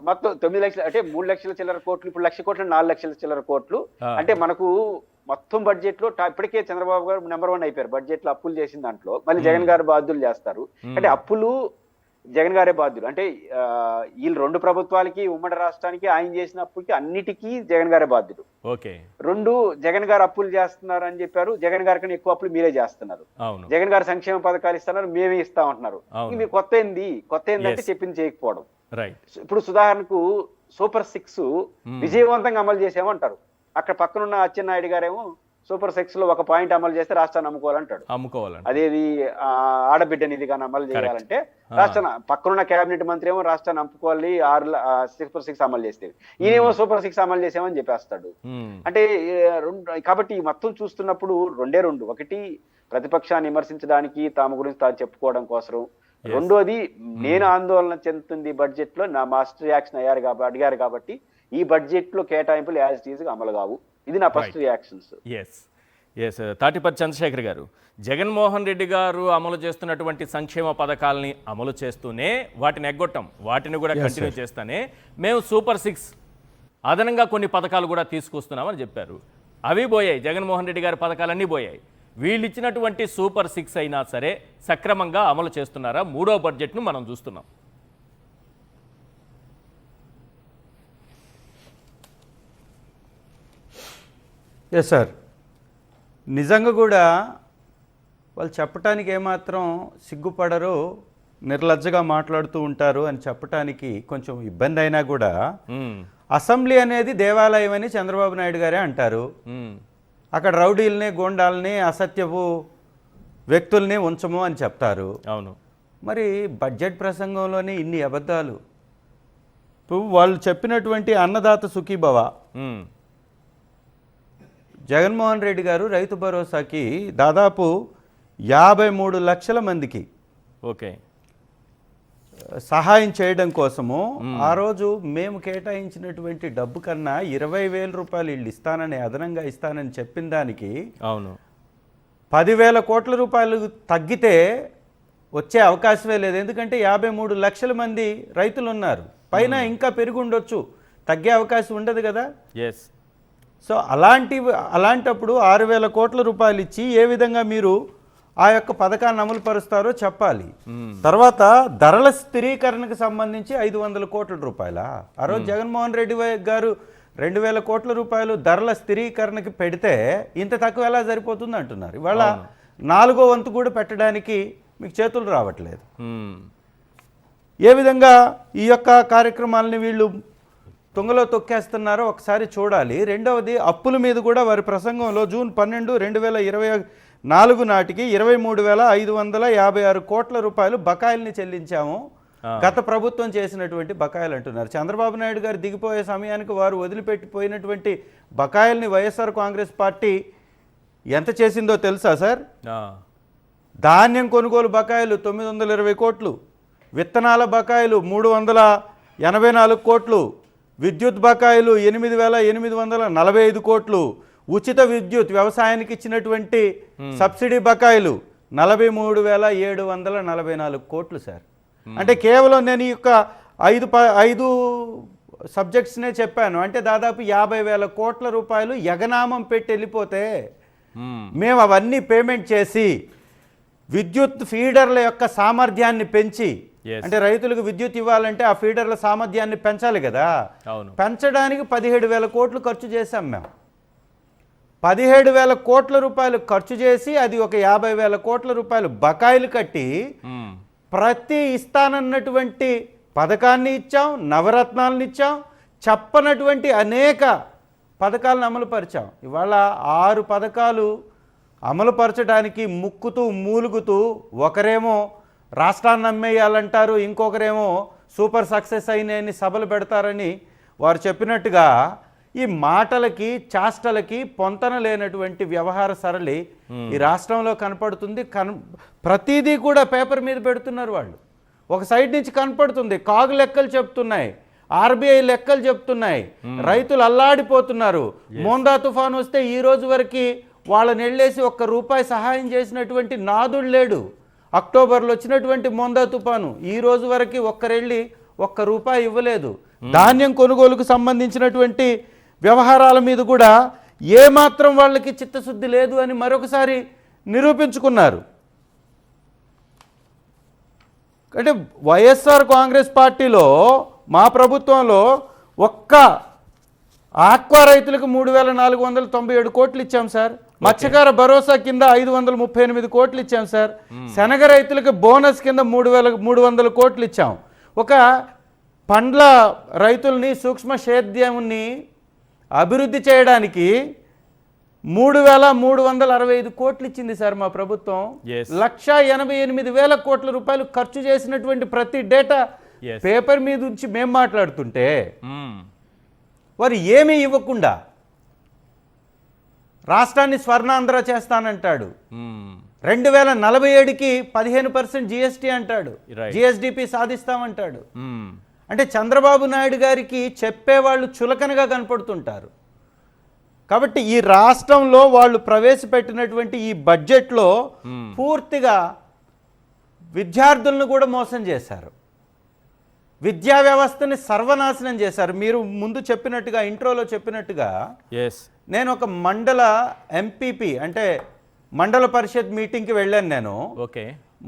మొత్తం 9 లక్షలు అంటే 3 లక్షల చిల్లర కోట్లు, ఇప్పుడు 1,00,000 కోట్లు 4 లక్షల చిల్లర కోట్లు. అంటే మనకు మొత్తం బడ్జెట్ లో ఇప్పటికే చంద్రబాబు గారు నెంబర్ 1 అయిపోయారు బడ్జెట్ లో అప్పులు చేసిన దాంట్లో. మళ్ళీ జగన్ గారు బాధ్యులు చేస్తారు. అంటే అప్పులు జగన్ గారే బాధ్యులు. అంటే వీళ్ళు 2 ప్రభుత్వాలకి, ఉమ్మడి రాష్ట్రానికి ఆయన చేసిన అప్పులకి అన్నిటికీ జగన్ గారే బాధ్యుడు. ఓకే, 2 జగన్ గారు అప్పులు చేస్తున్నారు అని చెప్పారు. జగన్ గారి కన్నా ఎక్కువ అప్పులు మీరే చేస్తున్నారు. జగన్ గారు సంక్షేమ పథకాలు ఇస్తున్నారు, మేమే ఇస్తామంటున్నారు. మీరు కొత్త ఏందంటే చెప్పింది చేయకపోవడం. ఇప్పుడు ఉదాహరణకు సూపర్ 6 విజయవంతంగా అమలు చేసామంటారు. అక్కడ పక్కనున్న అచ్చెన్నాయుడు గారేమో సూపర్ 6 లో ఒక పాయింట్ అమలు చేస్తే రాష్ట్రాన్ని అమ్ముకోవాలంటాడు. అదేది ఆడబిడ్డ నిధి కానీ అమలు చేయాలంటే రాష్ట్రాన్ని, పక్కనున్న కేబినెట్ మంత్రి ఏమో రాష్ట్రాన్ని అమ్ముకోవాలి, సూపర్ 6 అమలు చేస్తే, ఈయనేమో సూపర్ 6 అమలు చేసామని చెప్పేస్తాడు. అంటే కాబట్టి మొత్తం చూస్తున్నప్పుడు 2 ఒకటి ప్రతిపక్షాన్ని విమర్శించడానికి, తాము గురించి తాను చెప్పుకోవడం కోసం. రెండోది, నేను ఆందోళన చెందుతుంది బడ్జెట్ లో, నా మాస్టర్ రియాక్షన్ అడిగారు కాబట్టి ఈ బడ్జెట్ లో కేటాయింపులు యాజ్ ఇట్ ఈజ్ గా అమలు కావు. ఇది నా ఫస్ట్ రియాక్షన్స్. తాటిపర్తి చంద్రశేఖర్ గారు, జగన్మోహన్ రెడ్డి గారు అమలు చేస్తున్నటువంటి సంక్షేమ పథకాలని అమలు చేస్తూనే వాటిని ఎగ్గొట్టం, వాటిని కూడా కంటిన్యూ చేస్తానే మేము సూపర్ 6 అదనంగా కొన్ని పథకాలు కూడా తీసుకొస్తున్నామని చెప్పారు. అవి పోయాయి, జగన్మోహన్ రెడ్డి గారి పథకాలన్నీ పోయాయి. వీళ్ళు ఇచ్చినటువంటి సూపర్ 6 అయినా సరే సక్రమంగా అమలు చేస్తున్నారా? 3వ బడ్జెట్ను మనం చూస్తున్నాం. ఎస్ సార్, నిజంగా కూడా వాళ్ళు చెప్పటానికి ఏమాత్రం సిగ్గుపడరు, నిర్లజ్జగా మాట్లాడుతూ ఉంటారు అని చెప్పటానికి కొంచెం ఇబ్బంది అయినా కూడా, అసెంబ్లీ అనేది దేవాలయం అని చంద్రబాబు నాయుడు గారే అంటారు. అక్కడ రౌడీల్ని, గోండాల్ని, అసత్యపు వ్యక్తుల్ని ఉంచము అని చెప్తారు. అవును, మరి బడ్జెట్ ప్రసంగంలోనే ఇన్ని అబద్ధాలు. ఇప్పుడు వాళ్ళు చెప్పినటువంటి అన్నదాత సుఖీభవ, జగన్మోహన్ రెడ్డి గారు రైతు భరోసాకి దాదాపు 53 లక్షల మందికి సహాయం చేయడం కోసము ఆ రోజు మేము కేటాయించినటువంటి డబ్బు కన్నా 20,000 రూపాయలు వీళ్ళు ఇస్తానని, అదనంగా ఇస్తానని చెప్పిన దానికి 10,000 కోట్ల రూపాయలు తగ్గితే వచ్చే అవకాశమే లేదు. ఎందుకంటే 53 లక్షల మంది రైతులు ఉన్నారు, పైన ఇంకా పెరిగి ఉండొచ్చు, తగ్గే అవకాశం ఉండదు కదా. సో అలాంటప్పుడు 6,000 కోట్ల రూపాయలు ఇచ్చి ఏ విధంగా మీరు ఆ యొక్క పథకాన్ని అమలు పరుస్తారో చెప్పాలి. తర్వాత ధరల స్థిరీకరణకు సంబంధించి 500 కోట్ల రూపాయల ఆ రోజు జగన్మోహన్ రెడ్డి గారు 2,000 కోట్ల రూపాయలు ధరల స్థిరీకరణకి పెడితే ఇంత తక్కువ ఎలా సరిపోతుంది అంటున్నారు. ఇవాళ 4వ వంతు కూడా పెట్టడానికి మీకు చేతులు రావట్లేదు. ఏ విధంగా ఈ యొక్క కార్యక్రమాలని వీళ్ళు తుంగలో తొక్కేస్తున్నారో ఒకసారి చూడాలి. రెండవది అప్పుల మీద కూడా వారి ప్రసంగంలో జూన్ 12, 2024 నాటికి 23,556 కోట్ల రూపాయలు బకాయిల్ని చెల్లించాము, గత ప్రభుత్వం చేసినటువంటి బకాయిలు అంటున్నారు. చంద్రబాబు నాయుడు గారు దిగిపోయే సమయానికి వారు వదిలిపెట్టిపోయినటువంటి బకాయిల్ని వైఎస్ఆర్ కాంగ్రెస్ పార్టీ ఎంత చేసిందో తెలుసా సార్? ధాన్యం కొనుగోలు బకాయిలు 920 కోట్లు, విత్తనాల బకాయిలు 384 కోట్లు, విద్యుత్ బకాయిలు 8,845 కోట్లు, ఉచిత విద్యుత్ వ్యవసాయానికి ఇచ్చినటువంటి సబ్సిడీ బకాయిలు 43,744 కోట్లు సార్. అంటే కేవలం నేను ఈ యొక్క 5 సబ్జెక్ట్స్నే చెప్పాను. అంటే దాదాపు 50,000 కోట్ల రూపాయలు ఎగనామం పెట్టి వెళ్ళిపోతే మేము అవన్నీ పేమెంట్ చేసి విద్యుత్ ఫీడర్ల యొక్క సామర్థ్యాన్ని పెంచి, అంటే రైతులకు విద్యుత్ ఇవ్వాలంటే ఆ ఫీడర్ల సామర్థ్యాన్ని పెంచాలి కదా, పెంచడానికి 17,000 కోట్లు ఖర్చు చేశాం మేము. 17,000 కోట్ల రూపాయలు ఖర్చు చేసి అది ఒక 50,000 కోట్ల రూపాయలు బకాయిలు కట్టి ప్రతి ఇస్తానన్నటువంటి పథకాన్ని ఇచ్చాం, నవరత్నాలను ఇచ్చాం, చెప్పనటువంటి అనేక పథకాలను అమలుపరిచాం. ఇవాళ 6 పథకాలు అమలుపరచడానికి ముక్కుతూ మూలుగుతూ ఒకరేమో రాష్ట్రాన్ని అమ్మేయాలంటారు, ఇంకొకరేమో సూపర్ సక్సెస్ అయినాయని సభలు పెడతారని వారు చెప్పినట్టుగా ఈ మాటలకి చాష్టలకి పొంతన లేనటువంటి వ్యవహార సరళి ఈ రాష్ట్రంలో కనపడుతుంది. ప్రతిదీ కూడా పేపర్ మీద పెడుతున్నారు వాళ్ళు. ఒక సైడ్ నుంచి కనపడుతుంది, కాగు లెక్కలు చెప్తున్నాయి, ఆర్బీఐ లెక్కలు చెప్తున్నాయి, రైతులు అల్లాడిపోతున్నారు. మోందా తుఫాను వస్తే ఈ రోజు వరకు వాళ్ళని వెళ్ళేసి ₹1 సహాయం చేసినటువంటి నాదుడు లేడు. అక్టోబర్లో వచ్చినటువంటి మోందా తుఫాను ఈ రోజు వరకు ఒక్కరెళ్ళి ₹1 ఇవ్వలేదు. ధాన్యం కొనుగోలుకు సంబంధించినటువంటి వ్యవహారాల మీద కూడా ఏమాత్రం వాళ్ళకి చిత్తశుద్ధి లేదు అని మరొకసారి నిరూపించుకున్నారు. అంటే వైఎస్ఆర్ కాంగ్రెస్ పార్టీలో మా ప్రభుత్వంలో ఒక్క ఆక్వా రైతులకు 3,497 కోట్లు ఇచ్చాం సార్. మత్స్యకార భరోసా కింద 538 కోట్లు ఇచ్చాం సార్. శనగ రైతులకు బోనస్ కింద 3,300 కోట్లు ఇచ్చాం. ఒక పండ్ల రైతుల్ని సూక్ష్మ సేద్యాన్ని అభివృద్ధి చేయడానికి 3,365 కోట్లు ఇచ్చింది సార్ మా ప్రభుత్వం. 1,88,000 కోట్ల రూపాయలు ఖర్చు చేసినటువంటి ప్రతి డేటా పేపర్ మీద నుంచి మేము మాట్లాడుతుంటే వారు ఏమీ ఇవ్వకుండా రాష్ట్రాన్ని స్వర్ణాంధ్ర చేస్తానంటాడు. 2047కి 15% GST అంటాడు, GSDP సాధిస్తామంటాడు. అంటే చంద్రబాబు నాయుడు గారికి చెప్పేవాళ్ళు చులకనగా కనపడుతుంటారు. కాబట్టి ఈ రాష్ట్రంలో వాళ్ళు ప్రవేశపెట్టినటువంటి ఈ బడ్జెట్లో పూర్తిగా విద్యార్థులను కూడా మోసం చేశారు, విద్యా వ్యవస్థని సర్వనాశనం చేశారు. మీరు ముందు చెప్పినట్టుగా ఇంట్రోలో చెప్పినట్టుగా నేను ఒక మండల ఎంపీపీ అంటే మండల పరిషత్ మీటింగ్కి వెళ్ళాను. నేను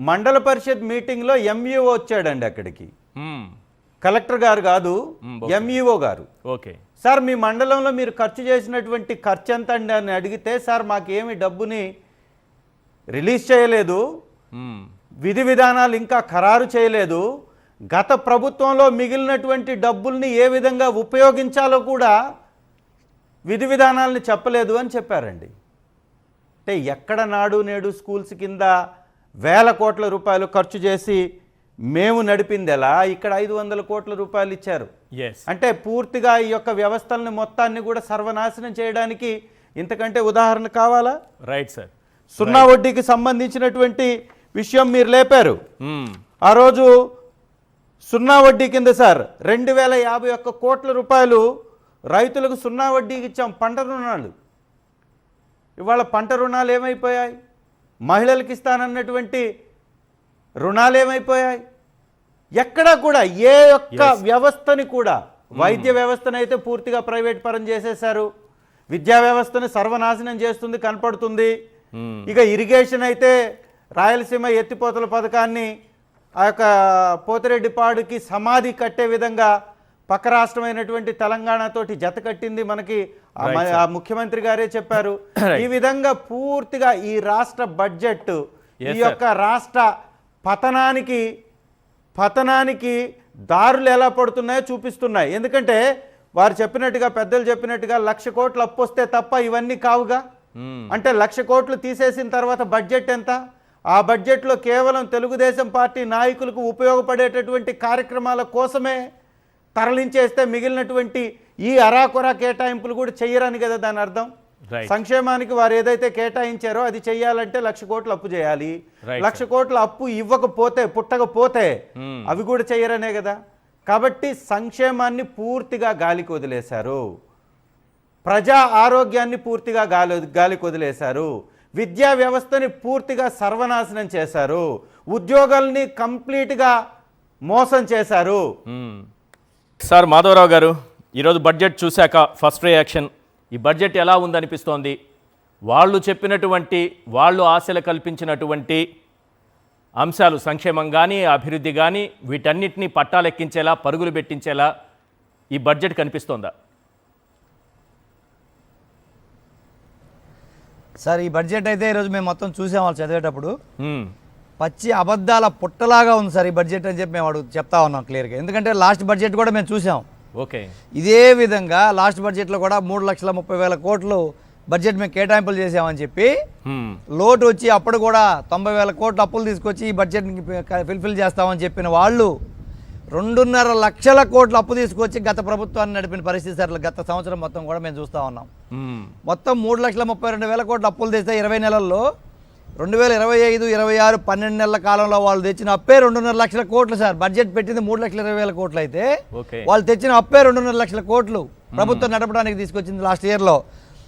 మండల పరిషత్ మీటింగ్లో ఎంఈఓ వచ్చాడండి అక్కడికి. కలెక్టర్ గారు కాదు, ఎంఈఓ గారు. సార్ మీ మండలంలో మీరు ఖర్చు చేసినటువంటి ఖర్చు ఎంత అండి అని అడిగితే, సార్ మాకేమి డబ్బుని రిలీజ్ చేయలేదు, విధి విధానాలు ఇంకా ఖరారు చేయలేదు, గత ప్రభుత్వంలో మిగిలినటువంటి డబ్బుల్ని ఏ విధంగా ఉపయోగించాలో కూడా విధి విధానాలని చెప్పలేదు అని చెప్పారండి. అంటే ఎక్కడ నాడు నేడు స్కూల్స్ కింద 1,000 కోట్ల రూపాయలు ఖర్చు చేసి మేము నడిపింది ఎలా, ఇక్కడ 500 కోట్ల రూపాయలు ఇచ్చారు. అంటే పూర్తిగా ఈ యొక్క వ్యవస్థల్ని మొత్తాన్ని కూడా సర్వనాశనం చేయడానికి ఇంతకంటే ఉదాహరణ కావాలా? Right sir. సున్నా వడ్డీకి సంబంధించినటువంటి విషయం మీరు లేపారు. ఆ రోజు సున్నా వడ్డీ కింద సార్ 2,051 కోట్ల రూపాయలు రైతులకు సున్నా వడ్డీకి ఇచ్చాం, పంట రుణాలు. ఇవాళ పంట రుణాలు ఏమైపోయాయి? మహిళలకు ఇస్తానన్నటువంటి రుణాలు ఏమైపోయాయి? ఎక్కడా కూడా ఏ ఒక్క వ్యవస్థని కూడా, వైద్య వ్యవస్థను అయితే పూర్తిగా ప్రైవేట్ పరం చేసేశారు, విద్యా వ్యవస్థని సర్వనాశనం చేస్తుంది కనపడుతుంది. ఇక ఇరిగేషన్ అయితే రాయలసీమ ఎత్తిపోతల పథకాన్ని ఆ యొక్క పోతిరెడ్డిపాడుకి సమాధి కట్టే విధంగా పక్క రాష్ట్రమైనటువంటి తెలంగాణతోటి జత కట్టింది మనకి ఆ ముఖ్యమంత్రి గారే చెప్పారు. ఈ విధంగా పూర్తిగా ఈ రాష్ట్ర బడ్జెట్ ఈ యొక్క రాష్ట్ర పతనానికి దారులు ఎలా పడుతున్నాయో చూపిస్తున్నాయి. ఎందుకంటే వారు చెప్పినట్టుగా పెద్దలు చెప్పినట్టుగా 1,00,000 కోట్లు అప్పు వస్తే తప్ప ఇవన్నీ కావుగా. అంటే 1,00,000 కోట్లు తీసేసిన తర్వాత బడ్జెట్ ఎంత? ఆ బడ్జెట్లో కేవలం తెలుగుదేశం పార్టీ నాయకులకు ఉపయోగపడేటటువంటి కార్యక్రమాల కోసమే తరలించేస్తే మిగిలినటువంటి ఈ అరాకొరా కేటాయింపులు కూడా చెయ్యరని కదా దాని అర్థం. సంక్షేమానికి వారు ఏదైతే కేటాయించారో అది చెయ్యాలంటే 1,00,000 కోట్లు అప్పు చేయాలి. 1,00,000 కోట్ల అప్పు పుట్టకపోతే అవి కూడా చెయ్యరనే కదా. కాబట్టి సంక్షేమాన్ని పూర్తిగా గాలికి వదిలేశారు, ప్రజా ఆరోగ్యాన్ని పూర్తిగా గాలికి వదిలేశారు, విద్యా వ్యవస్థని పూర్తిగా సర్వనాశనం చేశారు, ఉద్యోగాల్ని కంప్లీట్గా మోసం చేశారు. సార్ మాధవరావు గారు, ఈరోజు బడ్జెట్ చూశాక ఫస్ట్ రియాక్షన్, ఈ బడ్జెట్ ఎలా ఉందనిపిస్తోంది? వాళ్ళు చెప్పినటువంటి, వాళ్ళు ఆశలు కల్పించినటువంటి అంశాలు, సంక్షేమం కానీ అభివృద్ధి కానీ, వీటన్నిటినీ పట్టాలెక్కించేలా, పరుగులు పెట్టించేలా ఈ బడ్జెట్ కనిపిస్తోందా? సార్ ఈ బడ్జెట్ అయితే ఈరోజు మేము మొత్తం చూసాం, వాళ్ళు చదివేటప్పుడు పచ్చి అబద్ధాల పుట్టలాగా ఉంది సార్ ఈ బడ్జెట్ అని చెప్పి మేము చెప్తా ఉన్నాం క్లియర్గా. ఎందుకంటే లాస్ట్ బడ్జెట్ కూడా మేము చూసాం. ఓకే, ఇదే విధంగా లాస్ట్ బడ్జెట్లో కూడా 3,30,000 కోట్లు బడ్జెట్ మేము కేటాయింపులు చేసామని చెప్పి లోటు వచ్చి అప్పుడు కూడా 90,000 కోట్లు అప్పులు తీసుకొచ్చి ఈ బడ్జెట్ని ఫుల్ఫిల్ చేస్తామని చెప్పిన వాళ్ళు 2.5 లక్షల కోట్లు అప్పు తీసుకొచ్చి గత ప్రభుత్వాన్ని నడిపిన పరిస్థితి సార్. గత సంవత్సరం మొత్తం కూడా మేము చూస్తూ ఉన్నాం. మొత్తం 3,32,000 కోట్లు అప్పులు తెస్తే 20 నెలల్లో 2025, 26, 12 నెలల కాలంలో వాళ్ళు తెచ్చిన అప్పే 2.5 లక్షల కోట్లు సార్. బడ్జెట్ పెట్టింది 3,20,000 కోట్లు అయితే వాళ్ళు తెచ్చిన అప్పే 2.5 లక్షల కోట్లు ప్రభుత్వం నడపడానికి తీసుకొచ్చింది లాస్ట్ ఇయర్లో.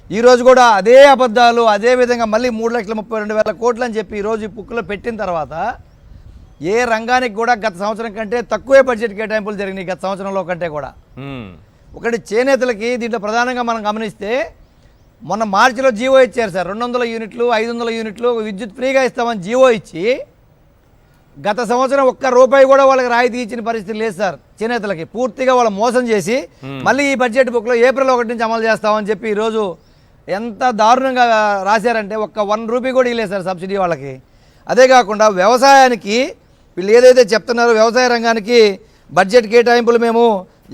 ఈ రోజు కూడా అదే అబద్ధాలు, అదే విధంగా మళ్ళీ 3,32,000 కోట్లు అని చెప్పి ఈరోజు ఈ బుక్లో పెట్టిన తర్వాత ఏ రంగానికి కూడా గత సంవత్సరం కంటే తక్కువే బడ్జెట్ కేటాయింపులు జరిగినాయి గత సంవత్సరంలో కంటే కూడా. ఒకటి చేనేతలకి దీంట్లో ప్రధానంగా మనం గమనిస్తే మొన్న మార్చిలో జీవో ఇచ్చారు సార్. 200 యూనిట్లు 500 యూనిట్లు విద్యుత్ ఫ్రీగా ఇస్తామని జీవో ఇచ్చి గత సంవత్సరం ₹1 కూడా వాళ్ళకి రాయితీ ఇచ్చిన పరిస్థితి లేదు సార్. చేనేతలకి పూర్తిగా వాళ్ళు మోసం చేసి మళ్ళీ ఈ బడ్జెట్ బుక్లో ఏప్రిల్ 1 నుంచి అమలు చేస్తామని చెప్పి ఈరోజు ఎంత దారుణంగా రాశారంటే ₹1 కూడా ఇవ్వలేదు సార్ సబ్సిడీ వాళ్ళకి. అదే కాకుండా వ్యవసాయానికి వీళ్ళు ఏదైతే చెప్తున్నారో వ్యవసాయ రంగానికి బడ్జెట్ కేటాయింపులు మేము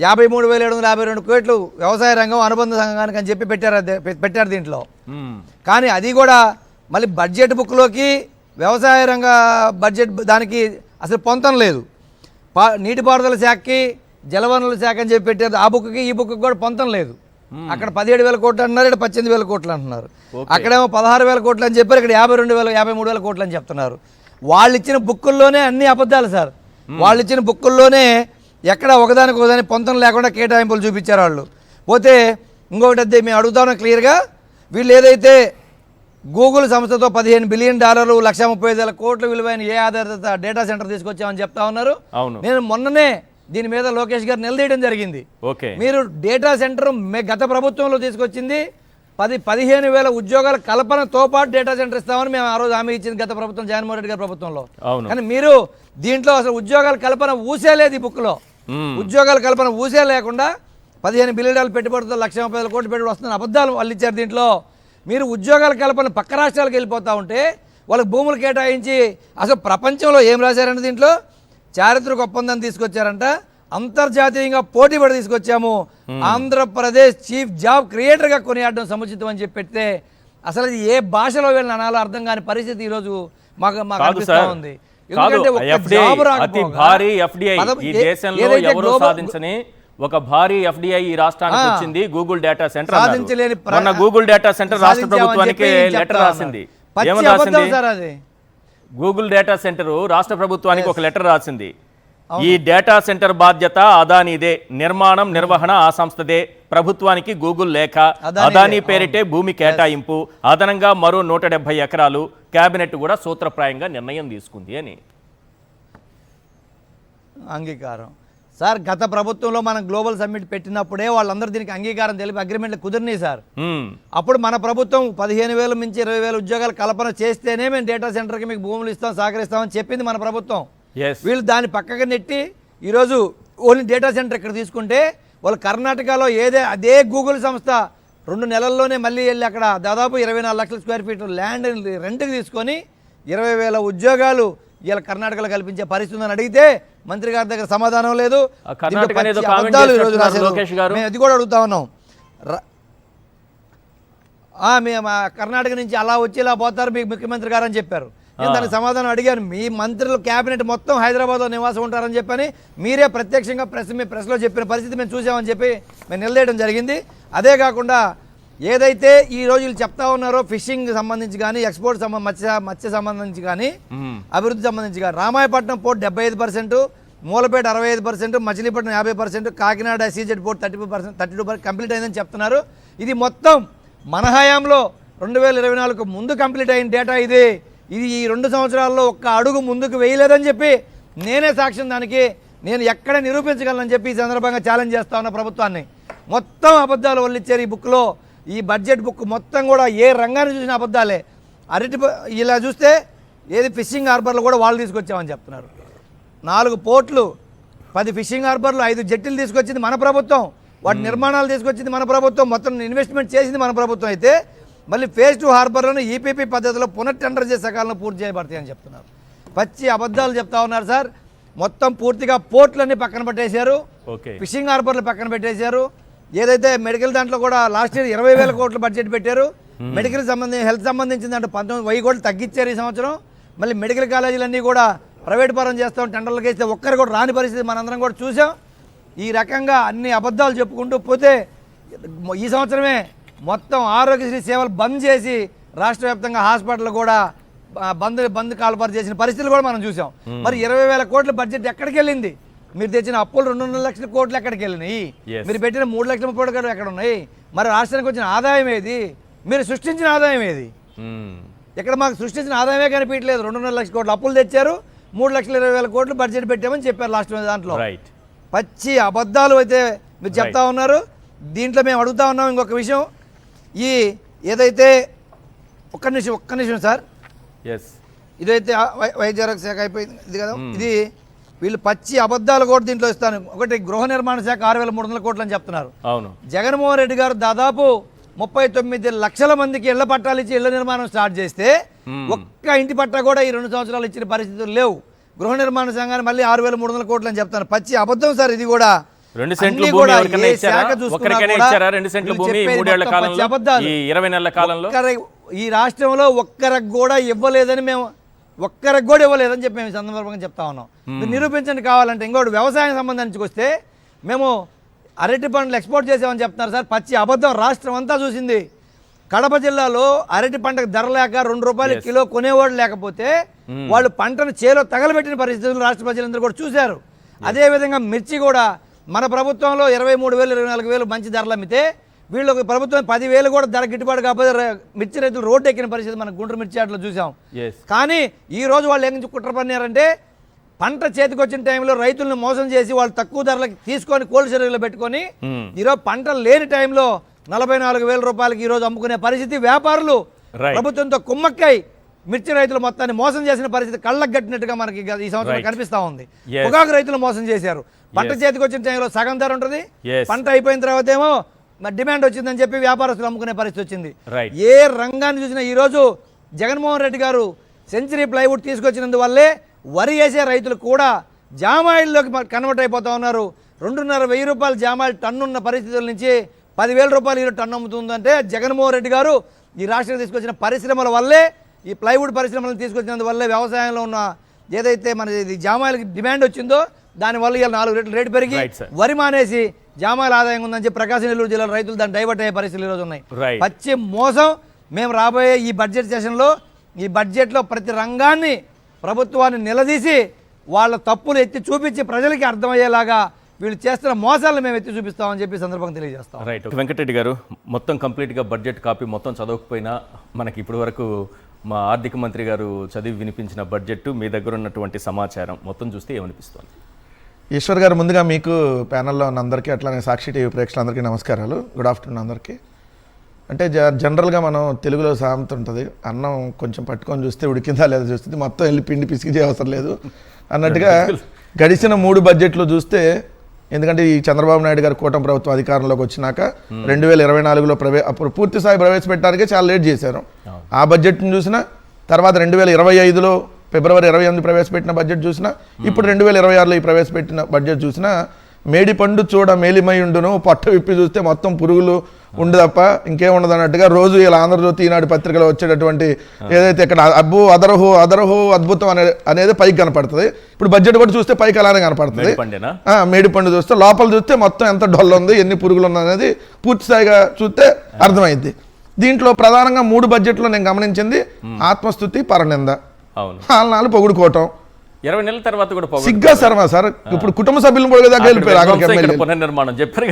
53,752 కోట్లు వ్యవసాయ రంగం అనుబంధ సంఘానికి అని చెప్పి పెట్టారు దీంట్లో. కానీ అది కూడా మళ్ళీ బడ్జెట్ బుక్లోకి వ్యవసాయ రంగ బడ్జెట్ దానికి అసలు పొంతం లేదు. నీటిపారుదల శాఖకి జలవనరుల శాఖ అని చెప్పి పెట్టారు. ఆ బుక్కి ఈ బుక్కి కూడా పొంతం లేదు. అక్కడ 17,000 కోట్లు అంటున్నారు, ఇక్కడ 18,000 కోట్లు అంటున్నారు. అక్కడేమో 16,000 కోట్లు అని చెప్పారు, ఇక్కడ 52,000 53,000 కోట్లు అని చెప్తున్నారు. వాళ్ళు ఇచ్చిన బుక్కుల్లోనే అన్ని అబద్ధాలు సార్. వాళ్ళు ఇచ్చిన బుక్కుల్లోనే ఎక్కడ ఒకదానికి పొంతం లేకుండా కేటాయింపులు చూపించారు వాళ్ళు. పోతే ఇంకొకటి అదే మేము అడుగుతాం క్లియర్గా, వీళ్ళు ఏదైతే గూగుల్ సంస్థతో $15 బిలియన్ 1,35,000 కోట్ల విలువైన ఏ ఆధారిత డేటా సెంటర్ తీసుకొచ్చామని చెప్తా ఉన్నారు. నేను మొన్ననే దీని మీద లోకేష్ గారు నిలదీయడం జరిగింది. మీరు డేటా సెంటర్ గత ప్రభుత్వంలో తీసుకొచ్చింది 15,000 ఉద్యోగాల కల్పనతో పాటు డేటా సెంటర్ ఇస్తామని మేము ఆ రోజు హామీ ఇచ్చింది గత ప్రభుత్వం, జగన్మోహన్ రెడ్డి గారి ప్రభుత్వంలో. కానీ మీరు దీంట్లో అసలు ఉద్యోగాల కల్పన ఊసే లేదు. ఈ బుక్లో ఉద్యోగాల కల్పన ఊసే లేకుండా $15 బిలియన్ పెట్టుబడితో 1,30,000 కోట్లు పెట్టుబడి వస్తున్న అబద్ధాలు వాళ్ళు ఇచ్చారు. దీంట్లో మీరు ఉద్యోగాల కల్పన పక్క రాష్ట్రాలకు వెళ్ళిపోతూ ఉంటే వాళ్ళకి భూములు కేటాయించి అసలు ప్రపంచంలో ఏం రాశారంటే దీంట్లో చారిత్రక ఒప్పందం తీసుకొచ్చారంట. అంతర్జాతీయంగా పోటీపడి తీసుకొచ్చాము, ఆంధ్రప్రదేశ్ చీఫ్ జాబ్ క్రియేటర్గా కొనియాడడం సముచితం అని చెప్పి పెడితే అసలు ఏ భాషలో వెళ్ళిన అనాలో అర్థం కాని పరిస్థితి ఈరోజు మాకు అనిపిస్తూ ఉంది. ఒక భారీ ఎఫ్డిఐ ఈ రాష్ట్రానికి వచ్చింది, గూగుల్ డేటా సెంటర్. మొన్న గూగుల్ డేటా సెంటర్ రాష్ట్ర ప్రభుత్వానికి లెటర్ రాసింది. ఏమని రాసింది? గూగుల్ డేటా సెంటర్ రాష్ట్ర ప్రభుత్వానికి ఒక లెటర్ రాసింది. ఈ డేటా సెంటర్ బాధ్యత అదానీదే, నిర్మాణం నిర్వహణ ఆ సంస్థదే, ప్రభుత్వానికి గూగుల్ లేఖ, అదానీ పేరిటే భూమి కేటాయింపు, అదనంగా మరో 170 ఎకరాలు, కేబినెట్ కూడా సూత్రప్రాయంగా నిర్ణయం తీసుకుంది అని అంగీకారం. సార్ గత ప్రభుత్వంలో మనం గ్లోబల్ సమ్మిట్ పెట్టినప్పుడే వాళ్ళందరూ దీనికి అంగీకారం తెలిపి అగ్రిమెంట్లు కుదిరినాయి సార్. అప్పుడు మన ప్రభుత్వం 15,000 నుంచి 20,000 ఉద్యోగాలు కల్పన చేస్తేనే మేము డేటా సెంటర్కి మీకు భూములు ఇస్తాం సహకరిస్తామని చెప్పింది మన ప్రభుత్వం. వీళ్ళు దాన్ని పక్కకి నెట్టి ఈరోజు ఓన్లీ డేటా సెంటర్ ఇక్కడ తీసుకుంటే వాళ్ళు కర్ణాటకలో అదే గూగుల్ సంస్థ 2 నెలల్లోనే మళ్ళీ వెళ్ళి అక్కడ దాదాపు 24 లక్షల స్క్వేర్ ఫీట్ ల్యాండ్ రెంట్కి తీసుకొని 20,000 ఉద్యోగాలు ఇలా కర్ణాటకలో కల్పించే పరిస్థితి ఉందని అడిగితే మంత్రి గారి దగ్గర సమాధానం లేదు. మేము అది కూడా అడుగుతా ఉన్నాం. మేము కర్ణాటక నుంచి అలా వచ్చి ఇలా పోతారు మీకు ముఖ్యమంత్రి గారు అని చెప్పారు. నేను దానికి సమాధానం అడిగాను. మీ మంత్రులు క్యాబినెట్ మొత్తం హైదరాబాద్లో నివాసం ఉంటారని చెప్పని మీరే ప్రత్యక్షంగా ప్రెస్లో చెప్పిన పరిస్థితి మేము చూసామని చెప్పి మేము నిలదీయడం జరిగింది. అదే కాకుండా ఏదైతే ఈ రోజు చెప్తా ఉన్నారో ఫిషింగ్ సంబంధించి కానీ ఎక్స్పోర్ట్ మత్స్య సంబంధించి కానీ అభివృద్ధి సంబంధించి కానీ Ramayapatnam port 75%, Mulapeta 65%, Machilipatnam 50%, Kakinada SEZ port 32% complete అయిందని చెప్తున్నారు. ఇది మొత్తం మన హయాంలో 2024 ముందు కంప్లీట్ అయిన డేటా ఇది ఈ 2 సంవత్సరాల్లో ఒక్క అడుగు ముందుకు వేయలేదని చెప్పి నేనే సాక్ష్యం దానికి నేను ఎక్కడ నిరూపించగలనని చెప్పి ఈ సందర్భంగా ఛాలెంజ్ చేస్తా ఉన్న ప్రభుత్వాన్ని. మొత్తం అబద్ధాలు వల్లిచ్చారు ఈ బుక్లో. ఈ బడ్జెట్ బుక్ మొత్తం కూడా ఏ రంగాన్ని చూసిన అబద్ధాలే. ఇలా చూస్తే ఏది ఫిషింగ్ హార్బర్లు కూడా వాళ్ళు తీసుకొచ్చామని చెప్తున్నారు. 4 పోర్ట్లు, 10 ఫిషింగ్ హార్బర్లు, 5 జెట్టులు తీసుకొచ్చింది మన ప్రభుత్వం. వాటి నిర్మాణాలు తీసుకొచ్చింది మన ప్రభుత్వం. మొత్తం ఇన్వెస్ట్మెంట్ చేసింది మన ప్రభుత్వం. అయితే మళ్ళీ ఫేజ్ 2 హార్బర్లను ఈపీపీ పద్ధతిలో పునఃటెండర్ చేసే సకాలంలో పూర్తి చేయబడతాయని చెప్తున్నారు. పచ్చి అబద్ధాలు చెప్తా ఉన్నారు సార్. మొత్తం పూర్తిగా పోర్ట్లన్నీ పక్కన పెట్టేశారు, ఫిషింగ్ హార్బర్లు పక్కన పెట్టేశారు. ఏదైతే మెడికల్ దాంట్లో కూడా లాస్ట్ ఇయర్ 20,000 కోట్ల బడ్జెట్ పెట్టారు. మెడికల్ హెల్త్ సంబంధించిన దాంట్లో 19,000 కోట్లు తగ్గించారు ఈ సంవత్సరం. మళ్ళీ మెడికల్ కాలేజీలన్నీ కూడా ప్రైవేట్ పరం చేస్తాం, టెండర్లకు వేస్తే ఒక్కరు కూడా రాని పరిస్థితి మనందరం కూడా చూసాం. ఈ రకంగా అన్ని అబద్ధాలు చెప్పుకుంటూ పోతే ఈ సంవత్సరమే మొత్తం ఆరోగ్యశ్రీ సేవలు బంద్ చేసి రాష్ట్ర వ్యాప్తంగా హాస్పిటల్ కూడా బంద్ కాల్పారు చేసిన పరిస్థితులు కూడా మనం చూసాం. మరి 20,000 కోట్ల బడ్జెట్ ఎక్కడికి వెళ్ళింది? మీరు తెచ్చిన అప్పులు 2.5 లక్షల కోట్లు ఎక్కడికి వెళ్ళినాయి? మీరు పెట్టిన 3,30,000 కోట్లు ఎక్కడ ఉన్నాయి? మరి రాష్ట్రానికి వచ్చిన ఆదాయం ఏది? మీరు సృష్టించిన ఆదాయం ఏది? ఇక్కడ మాకు సృష్టించిన ఆదాయమే కనిపించలేదు. 2.5 లక్షల కోట్లు అప్పులు తెచ్చారు, 3,20,000 కోట్లు బడ్జెట్ పెట్టామని చెప్పారు లాస్ట్ దాంట్లో. పచ్చి అబద్ధాలు అయితే మీరు చెప్తా ఉన్నారు. దీంట్లో మేము అడుగుతా ఉన్నాం ఇంకొక విషయం. ఈ ఏదైతే ఒక్క నిమిషం సార్, ఇదైతే వైద్య ఆరోగ్య శాఖ అయిపోయింది ఇది కదా, ఇది వీళ్ళు పచ్చి అబద్ధాలు కూడా దీంట్లో ఇస్తాను. ఒకటి గృహ నిర్మాణ శాఖ 6,300 కోట్లు అని చెప్తున్నారు. అవును, జగన్మోహన్ రెడ్డి గారు దాదాపు 39 లక్షల మందికి ఇళ్ల పట్టాలు ఇచ్చి ఇళ్ల నిర్మాణం స్టార్ట్ చేస్తే ఒక్క ఇంటి పట్టా కూడా ఈ 2 సంవత్సరాలు ఇచ్చిన పరిస్థితులు లేవు. గృహ నిర్మాణ సంఘాన్ని మళ్ళీ 6,300 కోట్లు అని చెప్తాను. పచ్చి అబద్ధం సార్ ఇది కూడా. 2 సెంట్లు భూమి ఎవరికైనా ఇచ్చారా? ఒకరికైనా ఇచ్చారా 2 సెంట్లు భూమి 3 ఏళ్ల కాలంలో, ఈ 20 నెలల కాలంలో? ఈ రాష్ట్రంలో ఒక్కరికి కూడా ఇవ్వలేదని మేము చెప్పి మేము సందర్భంగా చెప్తా ఉన్నాం. మీరు నిరూపించండి కావాలంటే. ఇంకోటి వ్యవసాయం సంబంధించి వస్తే మేము అరటి పంటలు ఎక్స్పోర్ట్ చేసామని చెప్తున్నారు సార్. పచ్చి అబద్ధం. రాష్ట్రం అంతా చూసింది. కడప జిల్లాలో అరటి పంటకు ధర లేక 2 రూపాయలు కిలో కొనేవాడు లేకపోతే వాళ్ళు పంటను చేలో తగలబెట్టిన పరిస్థితులు రాష్ట్ర ప్రజలందరూ కూడా చూశారు. అదేవిధంగా మిర్చి కూడా మన ప్రభుత్వంలో 23,000 24,000 మంచి ధరలు అమ్మితే వీళ్ళకి ప్రభుత్వం 10,000 కూడా ధర గిట్టుబాటు కాకపోతే మిర్చి రైతులు రోడ్డు ఎక్కిన పరిస్థితి మన గుంటూరు మిర్చి ఆటలో చూసాం. కానీ ఈ రోజు వాళ్ళు ఏం కుట్ర పన్నారంటే పంట చేతికి వచ్చిన టైంలో రైతులను మోసం చేసి వాళ్ళు తక్కువ ధరలకు తీసుకొని కోల్డ్ స్టోరేజ్లో పెట్టుకొని ఈరోజు పంట లేని టైంలో 44,000 రూపాయలకి ఈరోజు అమ్ముకునే పరిస్థితి. వ్యాపారులు ప్రభుత్వంతో కుమ్మక్కై మిర్చి రైతులు మొత్తాన్ని మోసం చేసిన పరిస్థితి కళ్ళకు గట్టినట్టుగా మనకి ఈ సంవత్సరం కనిపిస్తా ఉంది. పొగాకు రైతులు మోసం చేశారు. పంట చేతికి వచ్చిన టైంలో సగం ధర ఉంటుంది, పంట అయిపోయిన తర్వాత ఏమో డిమాండ్ వచ్చిందని చెప్పి వ్యాపారస్తులు అమ్ముకునే పరిస్థితి వచ్చింది. ఏ రంగాన్ని చూసినా ఈరోజు జగన్మోహన్ రెడ్డి గారు సెంచరీ ప్లైవుడ్ తీసుకొచ్చినందువల్లే వరి వేసే రైతులు కూడా జామాయిల్లోకి కన్వర్ట్ అయిపోతా ఉన్నారు. 2,500 రూపాయలు జామాయిల్ టన్ను ఉన్న పరిస్థితుల నుంచి 10,000 రూపాయలు ఈరోజు టన్ను అమ్ముతుందంటే జగన్మోహన్ రెడ్డి గారు ఈ రాష్ట్రానికి తీసుకొచ్చిన పరిశ్రమల వల్లే, ఈ ప్లైవుడ్ పరిశ్రమలను తీసుకొచ్చినందువల్లే వ్యవసాయంలో ఉన్న ఏదైతే మన జామాయిలకి డిమాండ్ వచ్చిందో దానివల్ల ఇలా 4 రెట్లు రేటు పెరిగి వరి మానేసి జామాయిల ఆదాయం ఉందని చెప్పి ప్రకాశం నెల్లూరు జిల్లా రైతులు దాన్ని డైవర్ట్ అయ్యే పరిస్థితులు ఈరోజు ఉన్నాయి. పచ్చి మోసం. మేము రాబోయే ఈ బడ్జెట్ సెషన్లో ఈ బడ్జెట్లో ప్రతి రంగాన్ని ప్రభుత్వాన్ని నిలదీసి వాళ్ళ తప్పులు ఎత్తి చూపించి ప్రజలకి అర్థమయ్యేలాగా వీళ్ళు చేస్తున్న మోసాలను మేము ఎత్తి చూపిస్తామని చెప్పి సందర్భంగా తెలియజేస్తాం. రైట్. వెంకటరెడ్డి గారు, మొత్తం కంప్లీట్గా బడ్జెట్ కాపీ మొత్తం చదవకపోయినా మనకి ఇప్పటి వరకు మా ఆర్థిక మంత్రి గారు చదివి వినిపించిన బడ్జెట్, మీ దగ్గర ఉన్నటువంటి సమాచారం మొత్తం చూస్తే ఏమనిపిస్తుంది? ఈశ్వర్ గారు, ముందుగా మీకు ప్యానెల్లో ఉన్న అందరికీ, అట్లానే సాక్షి టీవీ ప్రేక్షకులందరికీ నమస్కారాలు. గుడ్ ఆఫ్టర్నూన్ అందరికీ. అంటే జనరల్గా మనం తెలుగులో సామెత ఉంటుంది, అన్నం కొంచెం పట్టుకొని చూస్తే ఉడికిందా లేదా చూస్తుంది, మొత్తం వెళ్ళి పిండి పిసికి అవసరం లేదు అన్నట్టుగా గడిచిన 3 బడ్జెట్లు చూస్తే, ఎందుకంటే ఈ చంద్రబాబు నాయుడు గారు కూటమి ప్రభుత్వం అధికారంలోకి వచ్చినాక 2024లో అప్పుడు పూర్తి స్థాయి ప్రవేశపెట్టడానికే చాలా లేట్ చేశారు. ఆ బడ్జెట్ని చూసినా, తర్వాత 2025లో ఫిబ్రవరి 28 ప్రవేశపెట్టిన బడ్జెట్ చూసినా, ఇప్పుడు 2026లో ఈ ప్రవేశపెట్టిన బడ్జెట్ చూసినా, మేడి పండు చూడ మేలిమయుండును పొట్ట విప్పి చూస్తే మొత్తం పురుగులు ఉండు తప్ప ఇంకేముండదు అన్నట్టుగా రోజు ఇలా ఆంధ్రజ్యోతి, ఈనాడు పత్రికలో వచ్చేటటువంటి ఏదైతే ఇక్కడ అదరహో అద్భుతం అనేది పైకి కనపడుతుంది. ఇప్పుడు బడ్జెట్ కూడా చూస్తే పైకి అలానే కనపడుతుంది. మేడి పండు చూస్తే లోపల చూస్తే మొత్తం ఎంత డొల్ల ఉంది, ఎన్ని పురుగులు ఉంది అనేది పూర్తి స్థాయిగా చూస్తే అర్థమైంది. దీంట్లో ప్రధానంగా 3 బడ్జెట్లో నేను గమనించింది ఆత్మస్తుతి, పరనింద, నాలుగు పొగుడుకోవటం. 20 నెలల తర్వాత కూడా సిగ్గా శర్మ సార్, ఇప్పుడు కుటుంబ సభ్యులను కూడా దగ్గర వెళ్ళిపోయారు. పునర్నిర్మాణం చెప్పారు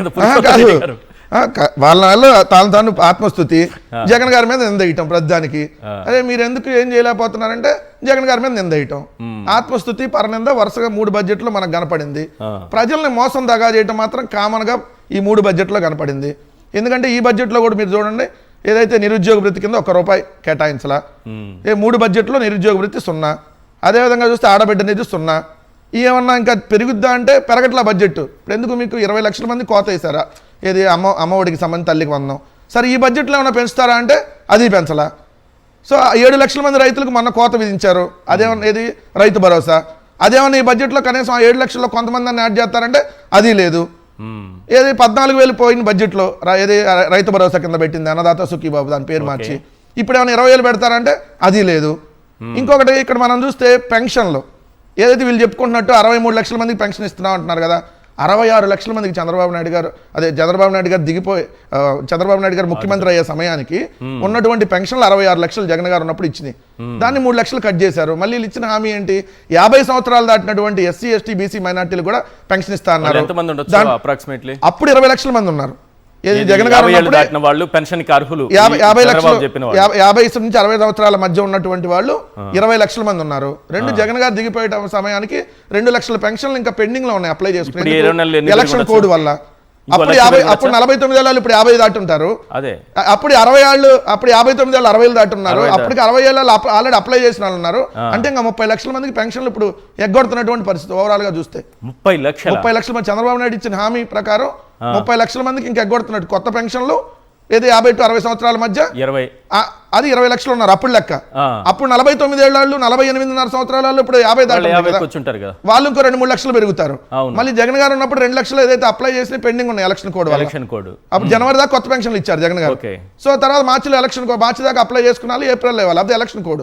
కాదు, వాళ్ళ తాను ఆత్మస్తుతి, జగన్ గారి మీద నిందేయటం ప్రతిదానికి. అదే మీరు ఎందుకు ఏం చేయలేకపోతున్నారంటే జగన్ గారి మీద నిందేయటం. ఆత్మస్తుతి, పరనింద వరుసగా 3 బడ్జెట్లో మనకు కనపడింది. ప్రజల్ని మోసం దగా చేయటం మాత్రం కామన్ గా ఈ 3 బడ్జెట్లో కనపడింది. ఎందుకంటే ఈ బడ్జెట్లో కూడా మీరు చూడండి, ఏదైతే నిరుద్యోగ వృత్తి కింద ₹1 కేటాయించలా. 3 బడ్జెట్లో నిరుద్యోగ వృత్తి 0. అదేవిధంగా చూస్తే ఆడబిడ్డ నిధి 0. ఏమన్నా ఇంకా పెరుగుద్దా అంటే పెరగట్లా బడ్జెట్. ఇప్పుడు ఎందుకు మీకు 20 లక్షల మంది కోత వేశారా, ఏది అమ్మఒడికి సంబంధించి తల్లికి 100. సరే ఈ బడ్జెట్లో ఏమైనా పెంచుతారా అంటే అది పెంచలా. సో 7 లక్షల మంది రైతులకు మొన్న కోత విధించారు, అదేమన్నా ఏది రైతు భరోసా. అదేమన్నా ఈ బడ్జెట్లో కనీసం 7 లక్షల్లో కొంతమంది యాడ్ చేస్తారంటే అది లేదు. ఏది 14,000 పోయిన బడ్జెట్లో ఏది రైతు భరోసా కింద పెట్టింది, అన్నదాత సుఖీబాబు దాని పేరు మార్చి. ఇప్పుడు ఏమైనా 20,000 పెడతారంటే అది లేదు. ఇంకొకటి ఇక్కడ మనం చూస్తే పెన్షన్లు ఏదైతే వీళ్ళు చెప్పుకుంటున్నట్టు 63 లక్షల మందికి పెన్షన్ ఇస్తున్నాం అంటున్నారు కదా, 66 లక్షల మందికి చంద్రబాబు నాయుడు గారు చంద్రబాబు నాయుడు గారు ముఖ్యమంత్రి అయ్యే సమయానికి ఉన్నటువంటి పెన్షన్లు 66 లక్షలు జగన్ గారు ఉన్నప్పుడు ఇచ్చినాయి. దాన్ని 3 లక్షలు కట్ చేశారు. మళ్ళీ ఇచ్చిన హామీ ఏంటి, 50 సంవత్సరాలు దాటినటువంటి ఎస్సీ, ఎస్టీ, బీసీ మైనార్టీలు కూడా పెన్షన్ ఇస్తా అన్నారు. అప్పుడు 20 లక్షల మంది ఉన్నారు. జగన్ గారు 50 నుంచి 60 సంవత్సరాల మధ్య ఉన్నటువంటి వాళ్ళు 20 లక్షల మంది ఉన్నారు. జగన్ గారు దిగిపోయే సమయానికి 2 లక్షల పెన్షన్లు ఇంకా పెండింగ్ లో ఉన్నాయి, అప్లై చేసుకుని ఎలక్షన్ కోడ్ వల్ల. అప్పుడు 49 ఏళ్ళు, ఇప్పుడు 50 దాటుంటారు. అప్పుడు 60 ఏళ్ళు, అప్పుడు 59 ఏళ్ళు 60 దాటున్నారు. అప్పటికి 60 ఏళ్ళు ఆల్రెడీ అప్లై చేసిన వాళ్ళు ఉన్నారు. అంటే ఇంకా 30 లక్షల మందికి పెన్షన్లు ఇప్పుడు ఎగ్గొడుతున్నటువంటి పరిస్థితి. ఓవరాల్ గా చూస్తే 30 లక్షల మంది చంద్రబాబు నాయుడు ఇచ్చిన హామీ ప్రకారం 30 లక్షల మందికి ఇంకా ఎగ్గొడుతున్నట్టు. కొత్త పెన్షన్లు ఏది 50 to 60 సంవత్సరాల మధ్య అది 20 లక్షలు ఉన్నారు అప్పుడు లెక్క. అప్పుడు 49 ఏళ్ళు, 48.5 సంవత్సరాల వాళ్ళు ఇప్పుడు 50 దాటుతారు. వాళ్ళు ఇంకో 2-3 లక్షలు పెరుగుతారు. మళ్ళీ జగన్ గారు ఉన్నప్పుడు 2 లక్షలు ఏదైతే అప్లై చేసి పెండింగ్ ఉన్నాయి ఎలక్షన్ కోడ్. అప్పుడు జనవరి దాకా కొత్త పెన్షన్లు ఇచ్చారు జగన్ గారు. సో తర్వాత మార్చి దాకా అప్లై చేసుకున్నారు, ఏప్రిల్ ఇవ్వాలి. అదే ఎలక్షన్ కోడ్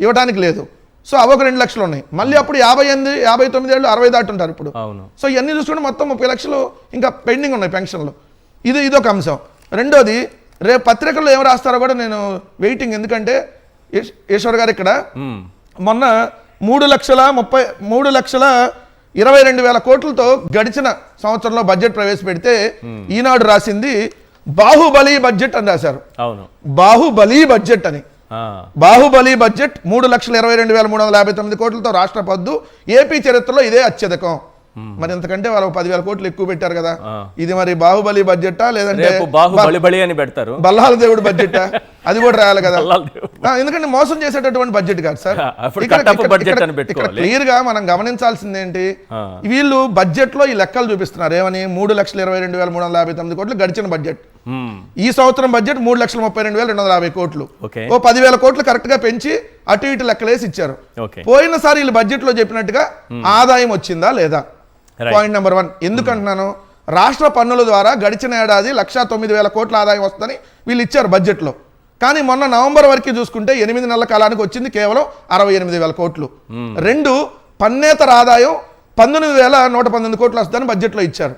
ఇవ్వడానికి లేదు. సో అవొక 2 లక్షలు ఉన్నాయి. మళ్ళీ అప్పుడు 58, 59 ఏళ్ళు 60 దాటుంటారు ఇప్పుడు. సో ఇవన్నీ చూసుకుంటే మొత్తం 30 లక్షలు ఇంకా పెండింగ్ ఉన్నాయి పెన్షన్లు. ఇదొక అంశం. రెండోది, రేపు పత్రికల్లో ఏం రాస్తారో కూడా నేను వెయిటింగ్. ఎందుకంటే ఈశ్వర్ గారు ఇక్కడ మొన్న 3,22,000 కోట్లతో గడిచిన సంవత్సరంలో బడ్జెట్ ప్రవేశపెడితే ఈనాడు రాసింది బాహుబలి బడ్జెట్ అని రాశారు. బాహుబలి బడ్జెట్ అని. బాహుబలి బడ్జెట్ 3,22,359 కోట్లతో రాష్ట్ర పద్దు ఏపీ చరిత్రలో ఇదే అత్యధికం. మరి ఎంతకంటే వాళ్ళు 10,000 కోట్లు ఎక్కువ పెట్టారు కదా. ఇది మరి బాహుబలి బడ్జెటా లేదంటే బల్లాల దేవుడు బడ్జెటా, అది కూడా రాయాలి కదా. ఎందుకంటే మోసం చేసేటటువంటి బడ్జెట్ కాదు సార్. ఇక్కడ క్లియర్ గా మనం గమనించాల్సింది ఏంటి, వీళ్ళు బడ్జెట్ లో ఈ లెక్కలు చూపిస్తున్నారు. ఏమని 3,22,359 కోట్లు గడిచిన బడ్జెట్. ఈ సంవత్సరం బడ్జెట్ 3,32,250 కోట్లు. 10,000 కోట్లు కరెక్ట్ గా పెంచి అటు ఇటు లెక్కలేసి ఇచ్చారు. పోయినసారి వీళ్ళు బడ్జెట్ లో చెప్పినట్టుగా ఆదాయం వచ్చిందా లేదా, పాయింట్ నెంబర్ 1. ఎందుకంటున్నాను, రాష్ట్ర పన్నుల ద్వారా గడిచిన ఏడాది 1,09,000 కోట్ల ఆదాయం వస్తుందని వీళ్ళు ఇచ్చారు బడ్జెట్ లో. కానీ మొన్న నవంబర్ వరకు చూసుకుంటే 8 నెలల కాలానికి వచ్చింది కేవలం 68,000 కోట్లు. 2 పన్నేతర ఆదాయం 19,119 కోట్లు వస్తుందని బడ్జెట్ లో ఇచ్చారు.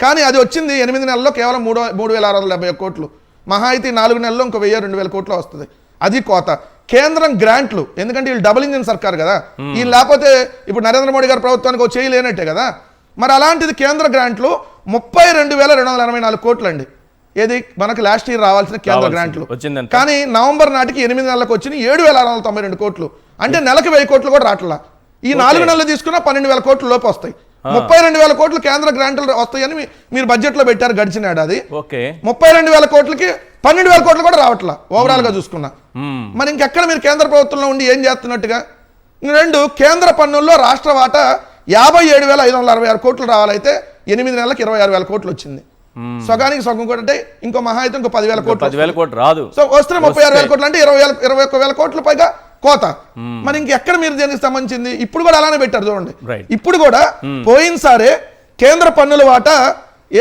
కానీ అది వచ్చింది 8 నెలల్లో కేవలం 3,670 కోట్లు. మహా అయితే 4 నెలల్లో ఇంకో 1,000-2,000 కోట్లు వస్తుంది. అది కోత. కేంద్రం గ్రాంట్లు, ఎందుకంటే వీళ్ళు డబుల్ ఇంజిన్ సర్కార్ కదా. ఈ లేకపోతే ఇప్పుడు నరేంద్ర మోడీ గారి ప్రభుత్వానికి ఒక చేయి లేనట్టే కదా. మరి అలాంటిది కేంద్ర గ్రాంట్లు 32,284 కోట్లు అండి. ఏది మనకు లాస్ట్ ఇయర్ రావాల్సిన కేంద్ర గ్రాంట్లు. కానీ నవంబర్ నాటికి 8 నెలలకు వచ్చిన 7,692 కోట్లు. అంటే నెలకు 1,000 కోట్లు కూడా రావట్లా. ఈ 4 నెలలు తీసుకున్నా 12,000 కోట్ల లోపు వస్తాయి. 32,000 కోట్లు కేంద్ర గ్రాంట్లు వస్తాయని మీరు బడ్జెట్ లో పెట్టారు గడిచిన ఏడాది. ఓకే, 32,000 కోట్లకి 12,000 కోట్లు కూడా రావట్లా ఓవరాల్ గా చూసుకున్నా. మరి ఇంకెక్కడ మీరు కేంద్ర ప్రభుత్వంలో ఉండి ఏం చేస్తున్నట్టుగా? 2, కేంద్ర పన్నుల్లో రాష్ట్ర వాటా 57,566 కోట్లు రావాలైతే 8 నెలలకు 26,000 కోట్లు వచ్చింది. సగానికి సగం కూడా అంటే ఇంకో మహా అయితే ఇంకో 10,000 కోట్లు 10,000 కోట్లు రాదు. సో వస్తున్న 36,000 కోట్లు అంటే 21,000 కోట్ల పైగా కోత. మరి ఇంకెక్కడ మీరు దీనికి సంబంధించింది? ఇప్పుడు కూడా అలానే పెట్టారు చూడండి. Right. ఇప్పుడు కూడా పోయినసారే కేంద్ర పన్నుల వాటా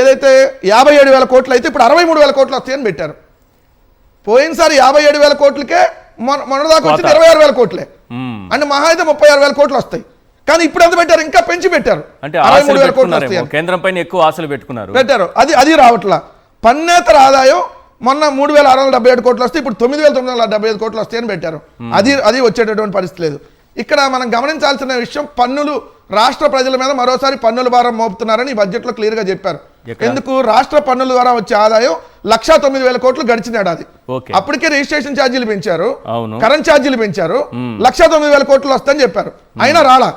ఏదైతే 57,000 కోట్లు అయితే ఇప్పుడు 63,000 కోట్లు వస్తాయని పెట్టారు. పోయినసారి 57,000 కోట్లకే మొన్నదాకా వచ్చింది 26,000 కోట్లే. అంటే మహా అయితే 36,000 కోట్లు వస్తాయి. కానీ ఇప్పుడు ఎంత పెట్టారు? ఇంకా పెంచి పెట్టారు. అంటే 63,000 కోట్లు వస్తాయి కేంద్రం పైన ఎక్కువ ఆశలు పెట్టారు. అది రావట్లా. పన్నేతర ఆదాయం మొన్న 3,677 కోట్లు వస్తే ఇప్పుడు 9,975 కోట్లు వస్తాయని పెట్టారు. అది వచ్చేటటువంటి పరిస్థితి లేదు. ఇక్కడ మనం గమనించాల్సిన విషయం, పన్నులు రాష్ట్ర ప్రజల మీద మరోసారి పన్నుల భారం మోపుతున్నారని ఈ బడ్జెట్ లో క్లియర్ గా చెప్పారు. ఎందుకు? రాష్ట్ర పన్నుల ద్వారా వచ్చే ఆదాయం 1,09,000 కోట్లు గడిచిన ఏడాది. అప్పటికే రిజిస్ట్రేషన్ ఛార్జీలు పెంచారు, కరెంట్ ఛార్జీలు పెంచారు, 1,09,000 కోట్లు వస్తాయని చెప్పారు. అయినా రాలా.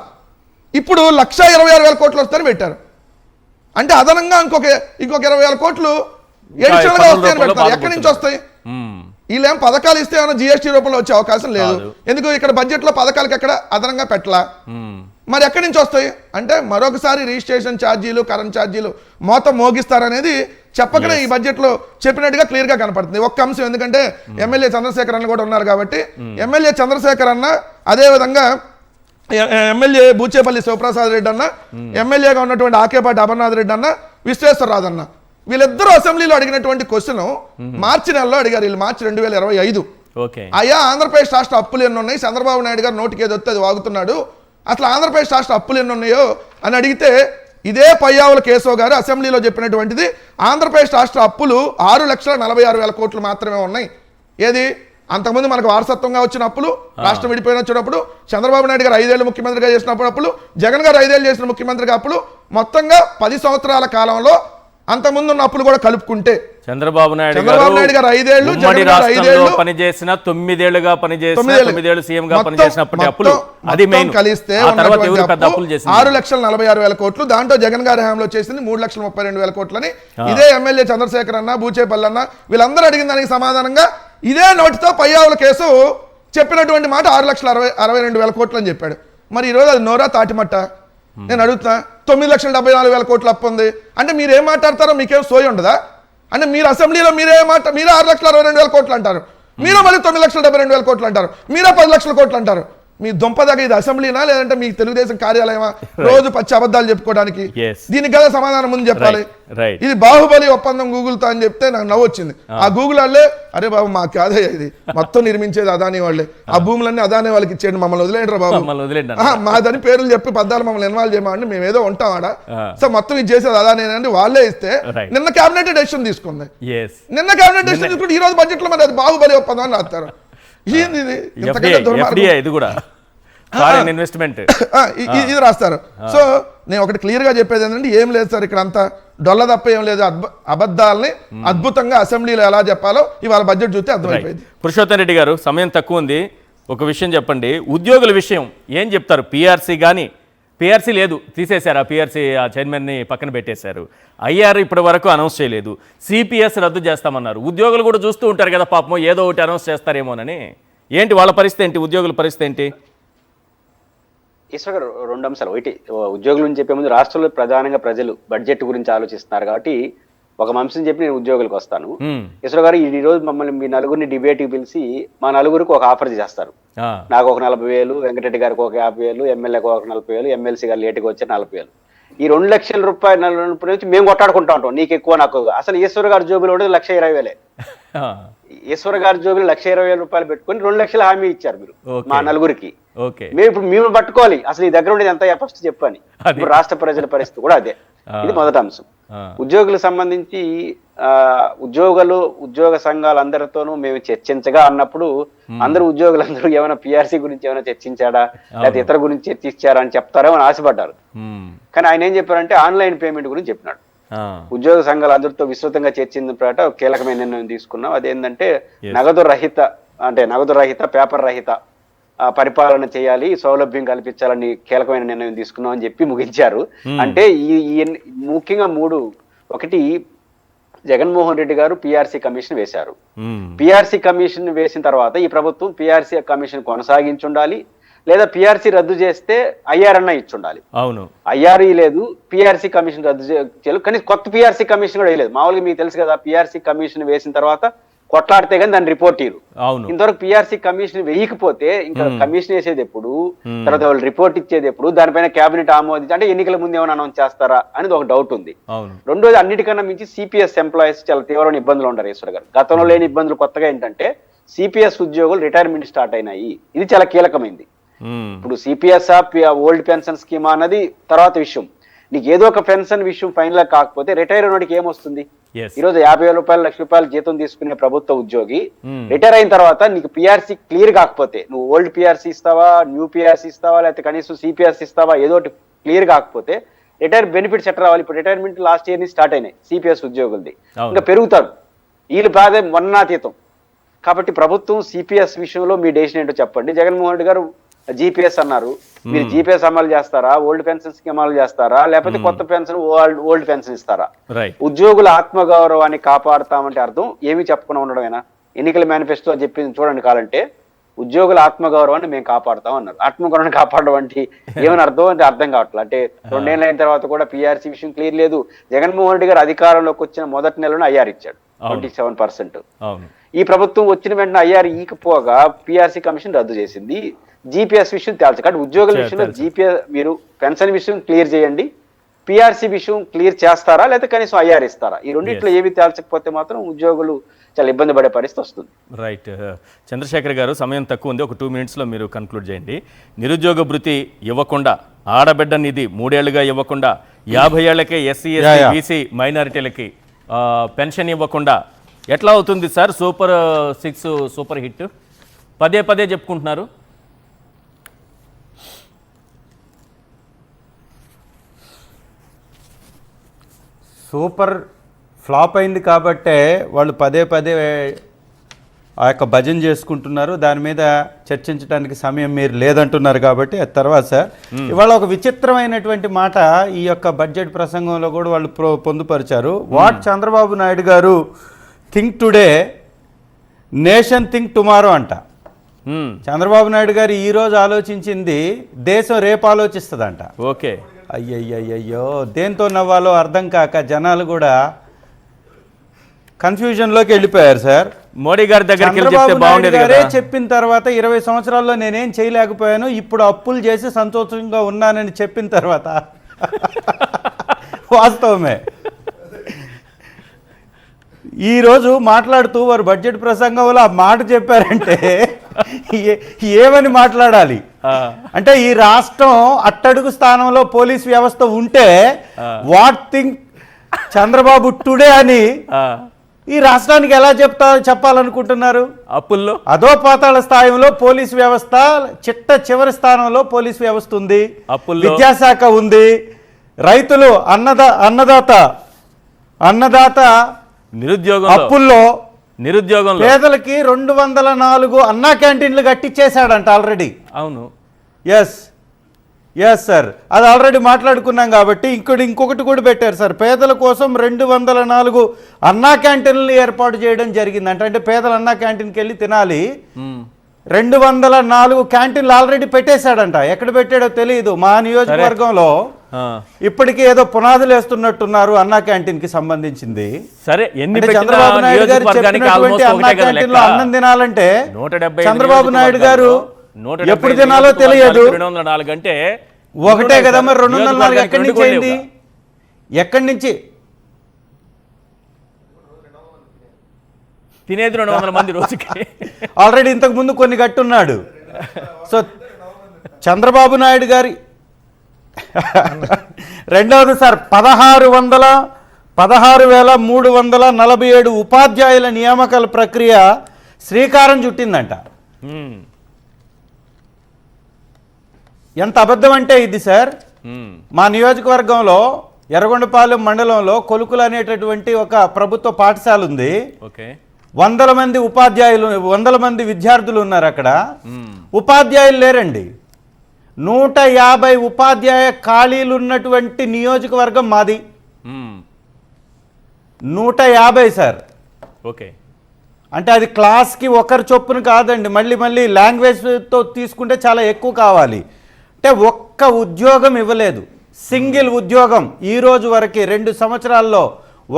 ఇప్పుడు 1,26,000 కోట్లు వస్తాయని పెట్టారు. అంటే అదనంగా ఇంకొక 20,000 కోట్లు ఎడిషనల్ గా వస్తాయని పెడతారు. ఎక్కడి నుంచి వస్తాయి? వీళ్ళేం పథకాలు ఇస్తే ఏమైనా జిఎస్టీ రూపంలో వచ్చే అవకాశం లేదు. ఎందుకు? ఇక్కడ బడ్జెట్ లో పథకాలకు ఎక్కడ అదనంగా పెట్టలా. మరి ఎక్కడి నుంచి వస్తాయి? అంటే మరొకసారి రిజిస్ట్రేషన్ ఛార్జీలు, కరెంట్ ఛార్జీలు మొత్తం మోగిస్తారనేది చెప్పకనే ఈ బడ్జెట్ లో చెప్పినట్టుగా క్లియర్ గా కనపడుతుంది. ఒక్క అంశం, ఎందుకంటే ఎమ్మెల్యే చంద్రశేఖర్ అన్న కూడా ఉన్నారు కాబట్టి, ఎమ్మెల్యే చంద్రశేఖర్ అన్న, అదే విధంగా ఎమ్మెల్యే బూచేపల్లి శివప్రసాద్ రెడ్డి అన్న, ఎమ్మెల్యేగా ఉన్నటువంటి ఆకేపాటి అమర్నాథ్ రెడ్డి అన్న, విశ్వేశ్వరరాజు అన్న, వీళ్ళిద్దరూ అసెంబ్లీలో అడిగినటువంటి క్వశ్చన్ మార్చి నెలలో అడిగారు. వీళ్ళు మార్చి 2025. అయ్యా, ఆంధ్రప్రదేశ్ రాష్ట్ర అప్పులు ఎన్ని ఉన్నాయి? చంద్రబాబు నాయుడు గారు నోటికి ఏదో వస్తే అది వాగుతున్నాడు, అసలు ఆంధ్రప్రదేశ్ రాష్ట్ర అప్పులు ఎన్ని ఉన్నాయో అని అడిగితే, ఇదే పయ్యావుల కేశవ్ గారు అసెంబ్లీలో చెప్పినటువంటిది, ఆంధ్రప్రదేశ్ రాష్ట్ర అప్పులు 6,46,000 కోట్లు మాత్రమే ఉన్నాయి. ఏది? అంతకుముందు మనకు వారసత్వంగా వచ్చిన అప్పులు, రాష్ట్రం విడిపోయిన వచ్చినప్పుడు, చంద్రబాబు నాయుడు గారు 5 ఏళ్ళు ముఖ్యమంత్రిగా చేసినప్పుడు అప్పులు, జగన్ గారు 5 ఏళ్ళు చేసిన ముఖ్యమంత్రిగా అప్పులు, మొత్తంగా 10 సంవత్సరాల కాలంలో అంతకుముందు ఉన్న అప్పులు కూడా కలుపుకుంటే చంద్రబాబు నాయుడు గారు 5 ఏళ్ళు, జగన్ గారు 5 ఏళ్ళు పనిచేసిన 9 ఏళ్లుగా పనిచేసిన 9 ఏళ్ళు సీఎం గా పనిచేసినప్పటి అప్పులు అది మెయిన్ కలిస్తే 6,46,000 కోట్లు. దాంట్లో జగన్ గారి హయాంలో చేసింది 3,32,000 కోట్లని ఇదే ఎమ్మెల్యే చంద్రశేఖర్ అన్న, బూచేపల్లి అన్న వీళ్ళందరూ అడిగిన దానికి సమాధానంగా ఇదే నోటితో పయ్యావుల కేసు చెప్పినటువంటి మాట 6,62,000 కోట్లు అని చెప్పాడు. మరి ఈరోజు అది నోరా తాటిమట్ట? నేను అడుగుతున్నా, 9,74,000 కోట్ల అప్పు ఉంది అంటే మీరు ఏం మాట్లాడతారో మీకేం సోయి ఉండదా? అంటే మీరు అసెంబ్లీలో మీరే 6,62,000 కోట్లు అంటారు, మీరే మళ్ళీ 9,72,000 కోట్లు అంటారు, మీరే 10 లక్షల కోట్లు అంటారు. మీ దుంపదగ ఇది అసెంబ్లీనా లేదంటే మీ తెలుగుదేశం కార్యాలయమా రోజు పచ్చి అబద్ధాలు చెప్పుకోవడానికి? దీనికి కదా సమాధానం ముందు చెప్పాలి. ఇది బాహుబలి ఒప్పందం గూగుల్తో అని చెప్తే నాకు నవ్వు వచ్చింది. ఆ గూగుల్ వాళ్ళే, అరే బాబు మా కాదే ఇది మొత్తం నిర్మించేది అదాని వాళ్ళే, ఆ భూములన్నీ అదాని వాళ్ళకి ఇచ్చేయండి, మమ్మల్ని వదిలేండి బాబు, మాదని పేర్లు చెప్పి పద్దాలు మమ్మల్ని ఇన్వాల్వ్ చేయమండి, మేము ఏదో ఉంటాం ఆడ, సో మొత్తం ఇది చేసేది అదాని వాళ్ళే ఇస్తే నిన్న కేబినెట్ డెసిషన్ తీసుకుంది. నిన్న కేబినెట్ డెసిషన్ తీసుకుంటే ఈ రోజు బడ్జెట్ లో మరి అది బాహుబలి ఒప్పందం అని రాస్తారు. ఇది కూడా ఇన్వెస్ట్మెంట్ ఇది రాస్తారు. సో నేను ఒకటి క్లియర్ గా చెప్పేది ఏంటంటే, ఏం లేదు సార్ ఇక్కడ అంతా డొల్ల తప్ప ఏం లేదు. అబద్ధాలని అద్భుతంగా అసెంబ్లీలో ఎలా చెప్పాలో ఇవాళ బడ్జెట్ చూస్తే అర్థమైపోయింది. పురుషోత్తం రెడ్డి గారు, సమయం తక్కువ ఉంది, ఒక విషయం చెప్పండి. ఉద్యోగుల విషయం ఏం చెప్తారు? పిఆర్సీ కానీ, పిఆర్సీ లేదు, తీసేశారు. ఆ పిఆర్సీ ఆ చైర్మన్ని పక్కన పెట్టేశారు. ఐఆర్ ఇప్పటి వరకు అనౌన్స్ చేయలేదు. సిపిఎస్ రద్దు చేస్తామన్నారు. ఉద్యోగులు కూడా చూస్తూ ఉంటారు కదా పాపం, ఏదో ఒకటి అనౌన్స్ చేస్తారేమోనని. ఏంటి వాళ్ళ పరిస్థితి ఏంటి? ఉద్యోగుల పరిస్థితి ఏంటి? ఈశ్వర్ గారు, 2 అంశాలు. ఒకటి, ఉద్యోగులు అని చెప్పే ముందు రాష్ట్రంలో ప్రధానంగా ప్రజలు బడ్జెట్ గురించి ఆలోచిస్తున్నారు కాబట్టి ఒక అంశం చెప్పి నేను ఉద్యోగులకు వస్తాను. ఈశ్వర్ గారు, ఈ రోజు మమ్మల్ని మీ నలుగురిని డిబేట్కి పిలిచి మా నలుగురికి ఒక ఆఫర్ చేస్తారు. నాకు ఒక 40,000, వెంకటరెడ్డి గారికి ఒక 50,000, ఎమ్మెల్యేకి ఒక 40,000, ఎమ్మెల్సీ గారు లేటుగా వచ్చే 40,000. ఈ 2 లక్షల రూపాయల నుంచి మేము కొట్టాడుకుంటా ఉంటాం, నీకు ఎక్కువ నాకు. అసలు ఈశ్వర్ గారి జోబులో ఉండేది 1,20,000. ఈశ్వర్ గారి జోబులు 1,20,000 రూపాయలు పెట్టుకుని 2 లక్షల హామీ ఇచ్చారు మీరు మా నలుగురికి. మేము పట్టుకోవాలి, అసలు ఈ దగ్గర ఉండేది ఎంత ఫస్ట్ చెప్పని. ఇప్పుడు రాష్ట్ర ప్రజల పరిస్థితి కూడా అదే. ఇది మొదటి అంశం. ఉద్యోగులకు సంబంధించి ఉద్యోగ సంఘాలందరితోనూ మేము చర్చించగా అన్నప్పుడు అందరూ ఉద్యోగులందరూ ఏమైనా పిఆర్సీ గురించి ఏమైనా చర్చించాడా లేకపోతే ఇతర గురించి చర్చించారా అని చెప్తారో అని ఆశపడ్డారు. కానీ ఆయన ఏం చెప్పారంటే ఆన్లైన్ పేమెంట్ గురించి చెప్పినాడు. ఉద్యోగ సంఘాలు అందరితో విస్తృతంగా చర్చించిన ప్రకారం కీలకమైన నిర్ణయం తీసుకున్నాం. అదేంటంటే నగదు రహిత, పేపర్ రహిత పరిపాలన చేయాలి, సౌలభ్యం కల్పించాలని కీలకమైన నిర్ణయం తీసుకున్నాం అని చెప్పి ముగించారు. అంటే ఈ ముఖ్యంగా ఒకటి జగన్మోహన్ రెడ్డి గారు పిఆర్సీ కమిషన్ వేశారు. పిఆర్సీ కమిషన్ వేసిన తర్వాత ఈ ప్రభుత్వం పిఆర్సీ కమిషన్ కొనసాగించుండాలి, లేదా పిఆర్సీ రద్దు చేస్తే ఐఆర్ అన్న ఇచ్చుండాలి. అవును, ఐఆర్ఈ లేదు, పిఆర్సీ కమిషన్ రద్దు చేయలేదు, కానీ కొత్త పిఆర్సీ కమిషన్ కూడా వేయలేదు. మామూలుగా మీకు తెలుసు కదా, పిఆర్సీ కమిషన్ వేసిన తర్వాత కొట్లాడితే కానీ దాన్ని రిపోర్ట్ ఇరు. అవును, ఇంతవరకు పిఆర్సీ కమిషన్ వేయకపోతే ఇంకా కమిషన్ వేసేది ఎప్పుడు, తర్వాత వాళ్ళు రిపోర్ట్ ఇచ్చేది ఎప్పుడు, దానిపైన కేబినెట్ ఆమోదించి అంటే ఎన్నికల ముందు ఏమైనా అనౌన్స్ చేస్తారా అనేది ఒక డౌట్ ఉంది. రెండోది, అన్నిటికన్నా మించి సిపిఎస్ ఎంప్లాయీస్ చాలా తీవ్రమైన ఇబ్బందులు ఉన్నారు ఈశ్వర్ గారు. గతంలో లేని ఇబ్బందులు కొత్తగా ఏంటంటే సిపిఎస్ ఉద్యోగులు రిటైర్మెంట్ స్టార్ట్ అయినాయి. ఇది చాలా కీలకమైంది. ఇప్పుడు సిపిఎస్ ఓల్డ్ పెన్షన్ స్కీమ్ అన్నది తర్వాత విషయం. నీకు ఏదో ఒక పెన్షన్ విషయం ఫైనల్ కాకపోతే రిటైర్ అయినోడికి ఏమొస్తుంది? ఈరోజు 50,000 రూపాయలు, 1,00,000 రూపాయలు జీతం తీసుకునే ప్రభుత్వ ఉద్యోగి రిటైర్ అయిన తర్వాత నీకు పిఆర్సీ క్లియర్ కాకపోతే, నువ్వు ఓల్డ్ పిఆర్సీ ఇస్తావా, న్యూ పిఆర్సీ ఇస్తావా, లేకపోతే కనీసం సిపిఎస్ ఇస్తావా, ఏదో ఒకటి క్లియర్ కాకపోతే రిటైర్ బెనిఫిట్స్ ఎట్లా రావాలి? ఇప్పుడు రిటైర్మెంట్ లాస్ట్ ఇయర్ నుంచి స్టార్ట్ అయినాయి సిపిఎస్ ఉద్యోగులది, ఇంకా పెరుగుతారు. వీళ్ళు బాధ మొన్నాతీతం. కాబట్టి ప్రభుత్వం సిపిఎస్ విషయంలో మీ డెసిషన్ ఏంటో చెప్పండి. జగన్మోహన్ రెడ్డి గారు జీపీఎస్ అన్నారు, మీరు జీపీఎస్ అమలు చేస్తారా, ఓల్డ్ పెన్షన్ స్కీమ్ అమలు చేస్తారా, లేకపోతే కొత్త పెన్షన్ ఓల్డ్ పెన్షన్ ఇస్తారా? ఉద్యోగుల ఆత్మగౌరవాన్ని కాపాడుతామంటే అర్థం ఏమీ చెప్పకుండా ఉండడమేనా? ఎన్నికల మేనిఫెస్టో చెప్పింది చూడండి కాలంటే, ఉద్యోగుల ఆత్మగౌరవాన్ని మేము కాపాడుతాం అన్నారు. ఆత్మగౌరవాన్ని కాపాడడం అంటే ఏమని అర్థం అంటే అర్థం కావట్లేదు. అంటే 2 ఏళ్ళు అయిన తర్వాత కూడా పిఆర్సీ విషయం క్లియర్ లేదు. జగన్మోహన్ రెడ్డి గారు అధికారంలోకి వచ్చిన మొదటి నెలలో ఐఆర్ ఇచ్చాడు 27%. ఈ ప్రభుత్వం వచ్చిన వెంటనే ఐఆర్ ఈకపోగా పిఆర్సీ కమిషన్ రద్దు చేసింది. జీపీఎస్ విషయం తేల్చు. కాబట్టి ఉద్యోగుల విషయంలో జీపీఎస్ మీరు పెన్షన్ విషయం క్లియర్ చేయండి, పిఆర్సీ విషయం క్లియర్ చేస్తారా, లేకపోతే కనీసం ఐఆర్ ఇస్తారా? ఈ రెండిట్లో ఏవి తేల్చకపోతే మాత్రం ఉద్యోగులు చాలా ఇబ్బంది పడే పరిస్థితి వస్తుంది. రైట్. చంద్రశేఖర్ గారు, సమయం తక్కువ ఉంది, ఒక 2 మినిట్స్లో మీరు కన్క్లూడ్ చేయండి. నిరుద్యోగ భృతి ఇవ్వకుండా, ఆడబిడ్డ నిధి 3 ఏళ్లుగా ఇవ్వకుండా, 50 ఏళ్లకే ఎస్సీ ఎస్టీ బీసీ మైనారిటీలకి పెన్షన్ ఇవ్వకుండా ఎట్లా అవుతుంది సార్? సూపర్ 6 సూపర్ హిట్ పదే పదే చెప్పుకుంటున్నారు. సూపర్ ఫ్లాప్ అయింది కాబట్టే వాళ్ళు పదే పదే ఆ యొక్క భజన చేసుకుంటున్నారు. దాని మీద చర్చించడానికి సమయం మీరు లేదంటున్నారు కాబట్టి అది తర్వాత సార్. ఇవాళ ఒక విచిత్రమైనటువంటి మాట ఈ యొక్క బడ్జెట్ ప్రసంగంలో కూడా వాళ్ళు పొందుపరిచారు. వాట్ చంద్రబాబు నాయుడు గారు think today, nation think tomorrow అంట. చంద్రబాబు నాయుడు గారు ఈరోజు ఆలోచించింది దేశం రేపు ఆలోచిస్తుందంట. ఓకే. అయ్యయ్యో, దేంతో నవ్వాలో అర్థం కాక జనాలు కూడా కన్ఫ్యూజన్లోకి వెళ్ళిపోయారు సార్. మోడీ గారి దగ్గరికి చంద్రబాబు నాయుడు గారే చెప్పిన తర్వాత 20 సంవత్సరాల్లో నేనేం చేయలేకపోయాను, ఇప్పుడు అప్పులు చేసి సంతోషంగా ఉన్నానని చెప్పిన తర్వాత వాస్తవమే. ఈరోజు మాట్లాడుతూ వారు బడ్జెట్ ప్రసంగంలో ఆ మాట చెప్పారంటే ఏమని మాట్లాడాలి? అంటే ఈ రాష్ట్రం అట్టడుగు స్థానంలో పోలీస్ వ్యవస్థ ఉంటే వాట్ థింక్ చంద్రబాబు టుడే అని ఈ రాష్ట్రానికి ఎలా చెప్పాలనుకుంటున్నారు? అప్పుల్లో అదో పాతాళ స్థాయిలో పోలీస్ వ్యవస్థ, చివరి స్థానంలో పోలీస్ వ్యవస్థ ఉంది, విద్యాశాఖ ఉంది, రైతులు అన్నదాత నిరుద్యోగం, అప్పుల్లో నిరుద్యోగం, పేదలకి 204 అన్నా క్యాంటీన్లు కట్టించేశాడంట ఆల్రెడీ. అవును, ఎస్ సార్, అది ఆల్రెడీ మాట్లాడుకున్నాం కాబట్టి ఇంకొకటి కూడా పెట్టారు సార్. పేదల కోసం 204 అన్నా క్యాంటీన్లు ఏర్పాటు చేయడం జరిగింది. అంటే పేదలు అన్నా క్యాంటీన్కి వెళ్ళి తినాలి. 204 క్యాంటీన్లు ఆల్రెడీ పెట్టేశాడంట. ఎక్కడ పెట్టాడో తెలియదు. మా నియోజకవర్గంలో ఇప్పటికీ ఏదో పునాదులు వేస్తున్నట్టున్నారు అన్నా క్యాంటీన్ కి సంబంధించింది. సరే, చంద్రబాబు నాయుడు గారు చెప్పినటువంటి అన్నా క్యాంటీన్ లో అన్నం తినాలంటే చంద్రబాబు నాయుడు గారు ఎప్పుడు తినాలో తెలియదు. 204 అంటే ఒకటే కదా మరి. 204 ఎక్కడి నుంచి అయింది? ఎక్కడి నుంచి తినేది? 200 మంది రోజుకి. ఆల్రెడీ ఇంతకు ముందు కొన్ని కట్టున్నాడు. సో చంద్రబాబు నాయుడు గారి రెండవది సార్ 16,347 ఉపాధ్యాయుల నియామకాల ప్రక్రియ శ్రీకారం చుట్టిందంట. ఎంత అబద్ధం అంటే ఇది సార్. మా నియోజకవర్గంలో ఎర్రగొండపాలెం మండలంలో కొలుకులు అనేటటువంటి ఒక ప్రభుత్వ పాఠశాల ఉంది. వందల మంది ఉపాధ్యాయులు, వందల మంది విద్యార్థులు ఉన్నారు అక్కడ, ఉపాధ్యాయులు లేరండి. 150 ఉపాధ్యాయ ఖాళీలు ఉన్నటువంటి నియోజకవర్గం మాది. 150 సార్. ఓకే. అంటే అది క్లాస్కి ఒకరు చొప్పున కాదండి, మళ్ళీ లాంగ్వేజ్తో తీసుకుంటే చాలా ఎక్కువ కావాలి. అంటే ఒక్క ఉద్యోగం ఇవ్వలేదు, సింగిల్ ఉద్యోగం ఈ రోజు వరకు 2 సంవత్సరాల్లో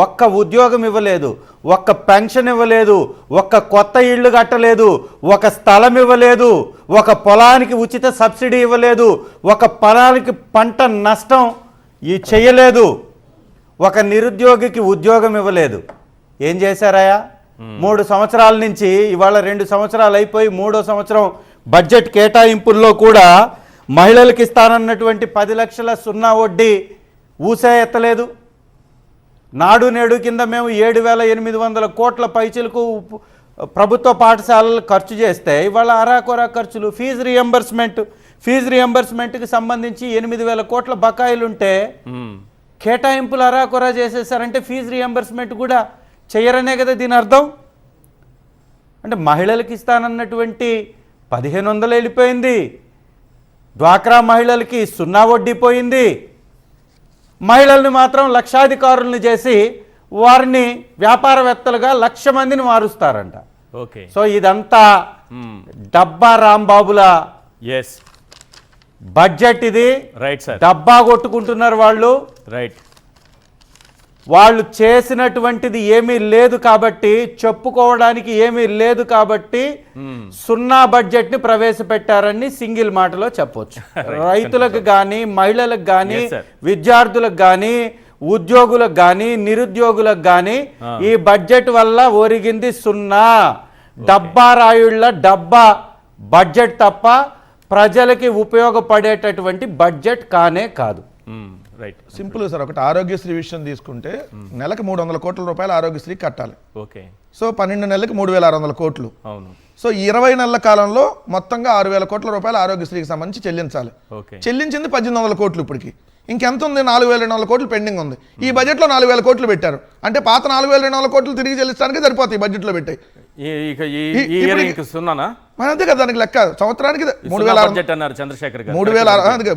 ఒక్క ఉద్యోగం ఇవ్వలేదు, ఒక్క పెన్షన్ ఇవ్వలేదు, ఒక్క కొత్త ఇళ్ళు కట్టలేదు, ఒక స్థలం ఇవ్వలేదు, ఒక పొలానికి ఉచిత సబ్సిడీ ఇవ్వలేదు, ఒక పొలానికి పంట నష్టం చేయలేదు, ఒక నిరుద్యోగికి ఉద్యోగం ఇవ్వలేదు. ఏం చేశారయ్యా? 3 సంవత్సరాల నుంచి ఇవాళ 2 సంవత్సరాలు అయిపోయి 3వ సంవత్సరం బడ్జెట్ కేటాయింపుల్లో కూడా మహిళలకు ఇస్తానన్నటువంటి 10 లక్షల సున్నా వడ్డీ ఊసే ఎత్తలేదు. నాడు నేడు కింద మేము 7,800 కోట్ల పైచిలకు ప్రభుత్వ పాఠశాలలు ఖర్చు చేస్తే ఇవాళ అరాకొరా ఖర్చులు, ఫీజు రియంబర్స్మెంట్కి సంబంధించి 8,000 కోట్ల బకాయిలుంటే కేటాయింపులు అరాకొరా చేసేసారంటే ఫీజు రియంబర్స్మెంట్ కూడా చెయ్యరనే కదా దీని అర్థం. అంటే మహిళలకు ఇస్తానన్నటువంటి 1,500 వెళ్ళిపోయింది, డ్వాక్రా మహిళలకి సున్నా వడ్డీ పోయింది, మహిళల్ని మాత్రం లక్షాధికారులను చేసి వారిని వ్యాపారవేత్తలుగా 1,00,000 మందిని మారుస్తారంట. ఓకే. సో ఇదంతా డబ్బా రాంబాబుల బడ్జెట్ ఇది. Right sir. డబ్బా కొట్టుకుంటున్నారు వాళ్ళు. రైట్. వాళ్ళు చేసినటువంటిది ఏమీ లేదు కాబట్టి, చెప్పుకోవడానికి ఏమీ లేదు కాబట్టి సున్నా బడ్జెట్ ని ప్రవేశపెట్టారని సింగిల్ మాటలో చెప్పొచ్చు. రైతులకు కానీ, మహిళలకు కానీ, విద్యార్థులకు కానీ, ఉద్యోగులకు కానీ, నిరుద్యోగులకు కానీ ఈ బడ్జెట్ వల్ల ఒరిగింది సున్నా. డబ్బా రాయుళ్ళ డబ్బా బడ్జెట్ తప్ప ప్రజలకి ఉపయోగపడేటటువంటి బడ్జెట్ కానే కాదు. రైట్. Simple sir. ఒకటి ఆరోగ్యశ్రీ విషయం తీసుకుంటే నెలకు 300 కోట్ల రూపాయలు ఆరోగ్యశ్రీ కట్టాలి. ఓకే. సో 12 నెలలకు 3,600 కోట్లు. అవును. సో 20 నెలల కాలంలో మొత్తంగా 6,000 కోట్ల రూపాయలు ఆరోగ్యశ్రీకి సంబంధించి చెల్లించాలి. చెల్లించింది 1,800 కోట్లు. ఇప్పటికి ఇంకెంత ఉంది? 4,200 కోట్లు పెండింగ్ ఉంది. ఈ బడ్జెట్లో 4,000 కోట్లు పెట్టారు అంటే పాత 4,200 కోట్లు తిరిగి చెల్లించడానికి సరిపోతాయి బడ్జెట్లో పెట్టాయి. అంతే కదా దానికి లెక్క. సంవత్సరానికి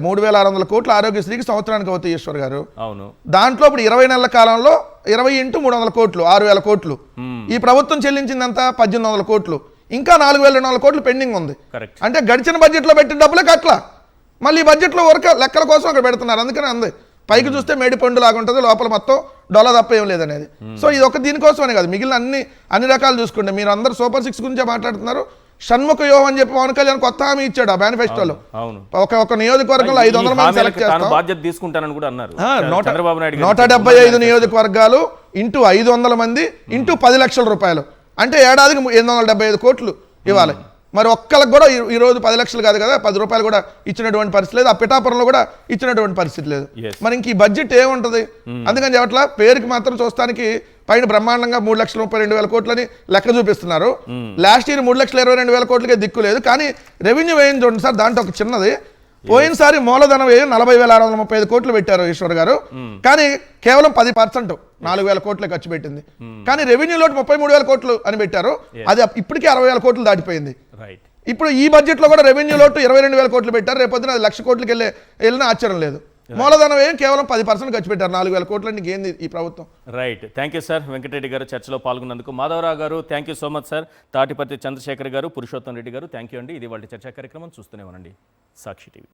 3,600 కోట్లు ఆరోగ్యశ్రీకి సంవత్సరానికి అవుతాయి ఈశ్వర్ గారు. అవును. దాంట్లో ఇప్పుడు 20 నెలల కాలంలో 20 × 300 కోట్లు 6,000 కోట్లు. ఈ ప్రభుత్వం చెల్లించిందంతా 1,800 కోట్లు. ఇంకా 4,200 కోట్లు పెండింగ్ ఉంది. అంటే గడిచిన బడ్జెట్లో పెట్టిన డబ్బులే కట్ల, మళ్ళీ బడ్జెట్లో లెక్కల కోసం అక్కడ పెడుతున్నారు. అందుకని అంది పైకి చూస్తే మేడి పండు లాగా ఉంటుంది, లోపల మొత్తం డొల్ల తప్ప ఏం లేదనేది. సో ఇది ఒక దీనికోసమనే కాదు, మిగిలిన అన్ని రకాలు చూసుకుంటే మీరు అందరూ సూపర్ 6 గురించే మాట్లాడుతున్నారు. షణ్ముఖ యోగం అని చెప్పి పవన్ కళ్యాణ్ కొత్త హామీ ఇచ్చాడు ఆ మేనిఫెస్టోలో. ఒక నియోజకవర్గంలో 500 మంది సెలెక్ట్ చేస్తాం, 175 నియోజకవర్గాలు ఇంటూ 500 మంది ఇంటూ 10 లక్షల రూపాయలు అంటే ఏడాదికి 875 కోట్లు ఇవ్వాలి. మరి ఒక్కరికి కూడా ఈరోజు 10 లక్షలు కాదు కదా, 10 రూపాయలు కూడా ఇచ్చినటువంటి పరిస్థితి లేదు. ఆ పిఠాపురంలో కూడా ఇచ్చినటువంటి పరిస్థితి లేదు. మరి ఇంక ఈ బడ్జెట్ ఏముంటుంది? అందుకని చెప్పట్లా పేరుకి మాత్రం చూస్తానికి పైన బ్రహ్మాండంగా 3,32,000 కోట్లని లెక్క చూపిస్తున్నారు. లాస్ట్ ఇయర్ 3,22,000 కోట్లకే దిక్కు లేదు. కానీ రెవెన్యూ వ్యయం చూడండి సార్, దాంట్లో ఒక చిన్నది. పోయినసారి మూలధన వ్యయం 40,635 కోట్లు పెట్టారు ఈశ్వర్ గారు, కానీ కేవలం 10% 4,000 కోట్లే ఖర్చు పెట్టింది. కానీ రెవెన్యూ లోటు 33,000 కోట్లు అని పెట్టారు, అది ఇప్పటికే 60,000 కోట్లు దాటిపోయింది. ఇప్పుడు ఈ బడ్జెట్ లో కూడా రెవెన్యూ లోటు 22,000 కోట్లు పెట్టారు, రేపొద్దున అది 1,00,000 కోట్లకి వెళ్ళిన ఆశ్చర్యం లేదు. మూలధన వ్యయం కేవలం 10% ఖర్చు పెట్టారు, 4,000 కోట్లు అంటే ఏంది ఈ ప్రభుత్వం. Right. Thank you sir. Venkatareddy garu చర్చలో పాల్గొన్నందుకు. Madhavarao garu thank you so much sir. Tatiparthi Chandrasekhar garu, Purushottam Reddy గారు థ్యాంక్ యూ అండి. ఇది వాళ్ళ చర్చా కార్యక్రమం. చూస్తూనే ఉండండి సాక్షి టీవీ.